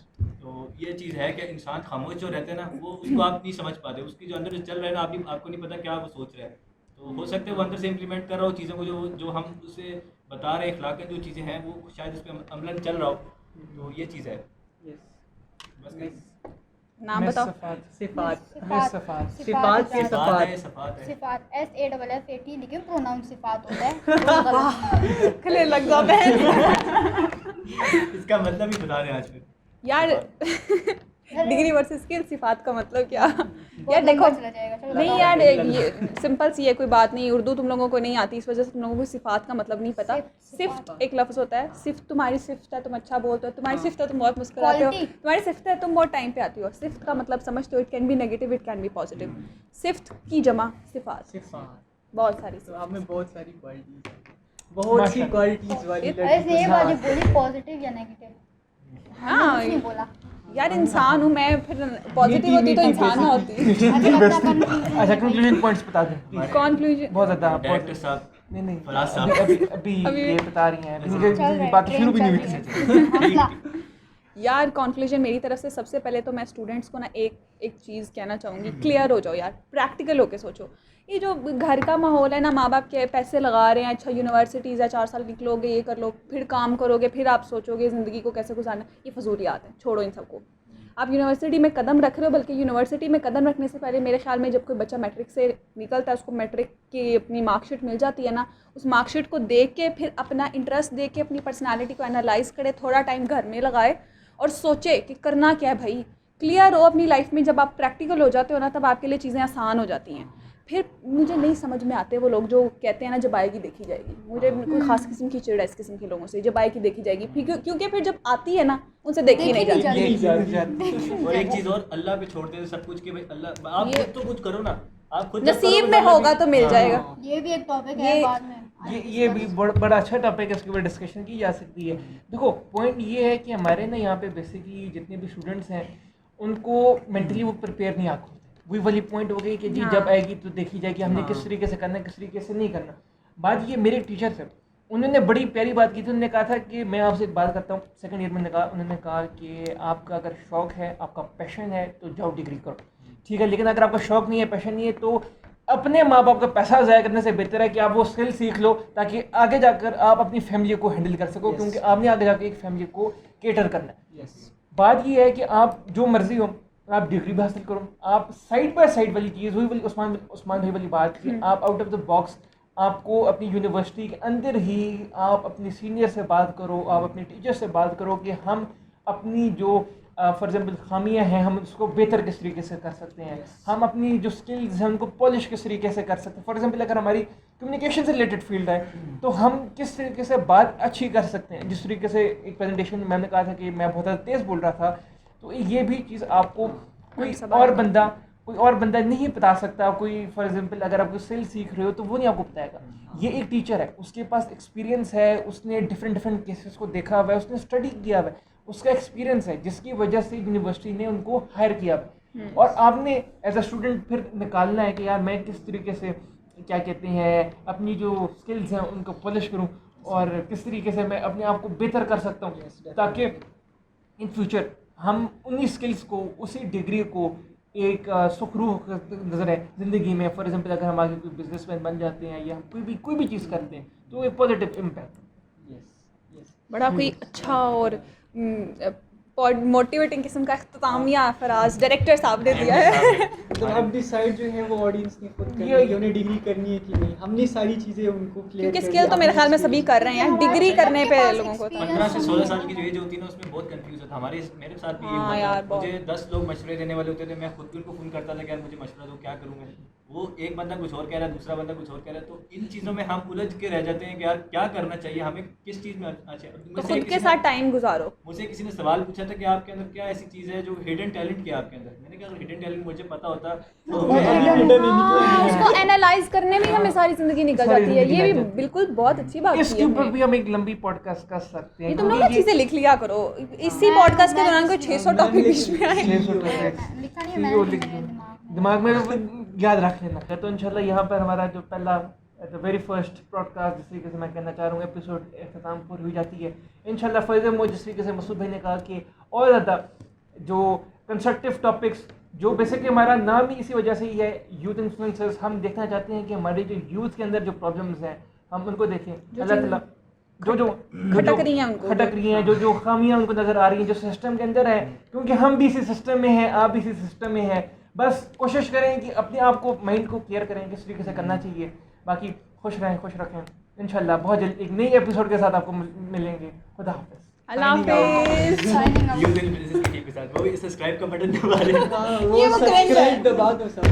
तो ये चीज़ है कि इंसान खामोश जो रहता है ना, वो उसको आप नहीं समझ पाते, उसकी जो अंदर जो चल रहा है ना, आपको नहीं पता क्या वो सोच रहा है। तो हो सकता है वो अंदर से इम्प्लीमेंट कर रहा हो चीज़ों को, जो हम उसे बता रहे हैं, अखलाकन जो चीज़ें हैं वो शायद उस पर अमलन चल रहा हो। तो ये चीज़ है Yes. बस। Next. नाम मिस बताओ। सफात। सिफात। मिस सफात। सिफात से सफ़ात है, सफ़ात है। सिफात SAFFAT, लेकिन प्रोनाउन सिफात होता है। खले लग जाओ बहन। इसका मतलब ही बता रहे हैं आज फिर। यार डिग्री वर्सेस स्किल, सिफात का मतलब क्या? बहुत यार देखो, लंबा चला जाएगा, चलो नहीं बताओ। यार ये सिंपल सी है, कोई बात नहीं। उर्दू तुम लोगों को नहीं आती, इस वजह से तुम लोगों को सिफात का मतलब नहीं पता। सिफ्त एक लफ्ज़ होता है, सिफ्त तुम्हारी सिफ्त है, तुम अच्छा बोलते हो, तुम्हारी सिफ्त है तुम बहुत मुस्कुराते हो, Quality. तुम्हारी सिफ्त है तुम बहुत टाइम पे आती हो। सिफ्त का मतलब समझते हो, it can be negative, it can be positive. सिफ्त की जमा सिफात, सिफात। बहुत सारी तो सिफात। आप में बहुत सारी क्वालिटीज हैं, बहुत सी माशाल्लाह। क्वालिटीज वाली ऐसे ये लड़की। वाली बोली पॉजिटिव या नेगेटिव, हाँ नहीं बोला। यार इंसान हूँ मैं, फिर पॉजिटिव होती तो इंसान ना होती। अच्छा अपना conclusion अच्छा, कंक्लूजन पॉइंट्स बता दें। हमारे कॉन्क्लूजन बहुत ज़्यादा डायरेक्टर साहब, नहीं नहीं फराज साहब। अभी ये बता रही हैं, चल रहा है, बात शुरू भी नहीं ट्रेन हुई चल रही है। हौसला। यार कॉन्क्लूजन मेरी तरफ से सबसे पहले तो मैं स्टूडेंट्स को ना एक चीज़ कहना चाहूँगी, क्लियर हो जाओ यार, प्रैक्टिकल होके सोचो। ये जो घर का माहौल है ना, माँ बाप के पैसे लगा रहे हैं, अच्छा यूनिवर्सिटीज़ है, 4 साल निकलोगे, ये कर लो, फिर काम करोगे, फिर आप सोचोगे ज़िंदगी को कैसे गुजारना, ये फजूलियात है, छोड़ो इन सबको। आप यूनिवर्सिटी में कदम रख रहे हो, बल्कि यूनिवर्सिटी में कदम रखने से पहले मेरे ख्याल में जब कोई बच्चा मैट्रिक से निकलता है, उसको मैट्रिक की अपनी मार्कशीट मिल जाती है ना, उस मार्कशीट को देख के फिर अपना इंटरेस्ट देख के अपनी पर्सनालिटी को एनालाइज करे, थोड़ा टाइम घर में लगाए और सोचे कि करना क्या है भाई, क्लियर हो अपनी लाइफ में। जब आप प्रैक्टिकल हो जाते हो ना, तब आपके लिए चीज़ें आसान हो जाती हैं। फिर मुझे नहीं समझ में आते वो लोग जो कहते हैं ना जब आएगी देखी जाएगी। मुझे कोई ख़ास किस्म की चिड़ है इस किस्म के लोगों से, जब आएगी देखी जाएगी, क्योंकि फिर जब आती है ना उनसे देखी नहीं जाती। और एक चीज़ और, अल्लाह पे छोड़ देते सब कुछ कि भाई अल्लाह, आप खुद तो कुछ करो ना, आप खुद नसीब में होगा तो मिल जाएगा। ये भी एक टॉपिक है बाद में, ये भी बड़ा अच्छा टॉपिक है, इसके ऊपर डिस्कशन की जा सकती है। देखो पॉइंट ये है कि हमारे ना यहाँ पे बेसिकली जितने भी स्टूडेंट्स हैं उनको मेंटली वो प्रिपेयर नहीं आते। वही वाली पॉइंट हो गई कि जी जब आएगी तो देखी जाएगी, हमने किस तरीके से करना है, किस तरीके से नहीं करना। बात ये मेरे टीचर थे, उन्होंने बड़ी प्यारी बात की थी। उन्होंने कहा था कि मैं आपसे एक बात करता हूँ, सेकंड ईयर में उन्होंने कहा कि आपका अगर शौक़ है, आपका पैशन है तो जाओ डिग्री करो, ठीक है, लेकिन अगर आपका शौक़ नहीं है, पैशन नहीं है, तो अपने माँ बाप का पैसा ज़ाया करने से बेहतर है कि आप वो स्किल सीख लो ताकि आगे जाकर आप अपनी फैमिली को हैंडल कर सको, क्योंकि आपने आगे जाकर एक फैमिली को केटर करना है। बात ये है कि आप जो मर्जी हो, आप डिग्री भी हासिल करो, आप साइड बाय साइड वाली चीज़, वही वाली उस्मान भाई वाली बात कि आप आउट ऑफ द बॉक्स, आपको अपनी यूनिवर्सिटी के अंदर ही आप अपने सीनियर से बात करो, आप अपने टीचर से बात करो कि हम अपनी जो फॉर एग्जाम्पल खामियां हैं हम उसको बेहतर किस तरीके से कर सकते हैं, हम अपनी जो स्किल्स हैं उनको पॉलिश किस तरीके से कर सकते हैं। फॉर एग्जाम्पल अगर हमारी कम्युनिकेशन से रिलेटेड फील्ड है तो हम किस तरीके से बात अच्छी कर सकते हैं। जिस तरीके से एक प्रेजेंटेशन में मैंने कहा था कि मैं बहुत ज़्यादा तेज़ बोल रहा था, तो ये भी चीज़ आपको कोई और बंदा नहीं बता सकता। कोई फॉर एग्जांपल अगर आप कोई स्किल सीख रहे हो तो वो नहीं आपको बताएगा। ये एक टीचर है, उसके पास एक्सपीरियंस है, उसने डिफरेंट केसेस को देखा हुआ है, उसने स्टडी किया हुआ है, उसका एक्सपीरियंस है, जिसकी वजह से यूनिवर्सिटी ने उनको हायर किया हुआ है। और आपने एज अ स्टूडेंट फिर निकालना है कि यार मैं किस तरीके से क्या कहते हैं अपनी जो स्किल्स हैं उनको पॉलिश करूँ और किस तरीके से मैं अपने आप को बेहतर कर सकता हूँ, ताकि इन फ्यूचर हम उन्हीं स्किल्स को, उसी डिग्री को एक सुखरूह नज़र है ज़िंदगी में। फॉर एग्जांपल अगर हम आगे कोई बिजनेसमैन बन जाते हैं या हम कोई भी चीज़ करते हैं तो एक पॉजिटिव इम्पैक्ट। बड़ा कोई अच्छा और मोटिवेटिंग किस्म का इख्तितामिया फराज डायरेक्टर साहब ने दिया है। तो अब डिसाइड जो है वो ऑडियंस ने खुद करनी है, उन्हें डिग्री करनी है कि नहीं। हमने सारी चीज़ें उनको क्लियर, क्योंकि स्किल तो मेरे ख्याल में सभी कर रहे हैं, डिग्री करने पे लोगों को 15 से 16 साल की जो एज होती है ना उसमें बहुत कंफ्यूज होता है। मेरे साथ भी हाँ ये यार, होता है। मुझे 10 लोग मशवरे देने वाले होते थे, मैं खुद भी उनको फ़ोन करता था कि यार मुझे मशवरा दो, क्या करूँ मैं। वो एक बंदा कुछ और कह रहा है, दूसरा बंदा कुछ और कह रहा है, तो इन चीज़ों में हम उलझ के रह जाते हैं कि यार क्या करना चाहिए, हमें किस चीज़ में अच्छा। तो खुद के साथ टाइम गुजारो। मुझे किसी ने सवाल पूछा था कि आपके अंदर क्या ऐसी चीज़ है जो हिडन टैलेंट क्या आपके अंदर। मैंने कहा अगर हिडन टैलेंट मुझे पता होता तो उसको एनालाइज करने में हमें सारी जिंदगी निकल जाती है। ये भी बिल्कुल बहुत अच्छी बात है। इसके ऊपर भी हम एक लंबी पॉडकास्ट कर सकते हैं। ये तुम लोग ना चीजें लिख लिया करो, इसी पॉडकास्ट के दौरान कोई 600 टॉपिक बीच में आए। लिखा नहीं है मैंने दिमाग में याद रख लेना। तो इंशाल्लाह यहाँ पर हमारा जो पहला द वेरी फर्स्ट पॉडकास्ट, जिस तरीके से मैं कहना चाह रहा हूँ, एपिसोड अख्ताम पर हुई जाती है इंशाल्लाह। फर्दरमोर जिस तरीके से मसूद भाई ने कहा कि और ज़्यादा जो कंस्ट्रक्टिव टॉपिक्स, जो बेसिकली हमारा नाम ही इसी वजह से ही है यूथ इन्फ्लुएंसर्स, हम देखना चाहते हैं कि हमारे जो यूथ के अंदर जो प्रॉब्लम्स हैं हम उनको देखें। अल्लाह ताला जो खटक रही हैं, जो खामियां उनको नज़र आ रही हैं जो सिस्टम के अंदर है, क्योंकि हम भी इसी सिस्टम में हैं, आप भी इसी सिस्टम में हैं। बस कोशिश करें कि अपने आप को, माइंड को क्लियर करें किस तरीके से करना चाहिए। बाकी खुश रहें, खुश रखें। इंशाल्लाह बहुत जल्द एक नई एपिसोड के साथ आपको मिलेंगे। खुदा हाफिज़। अल्लाह हाफिज़। यूथ इन बिजनेस के साथ वो भी सब्सक्राइब का बटन दबा दें। वो सब्सक्राइब दबा दो सब।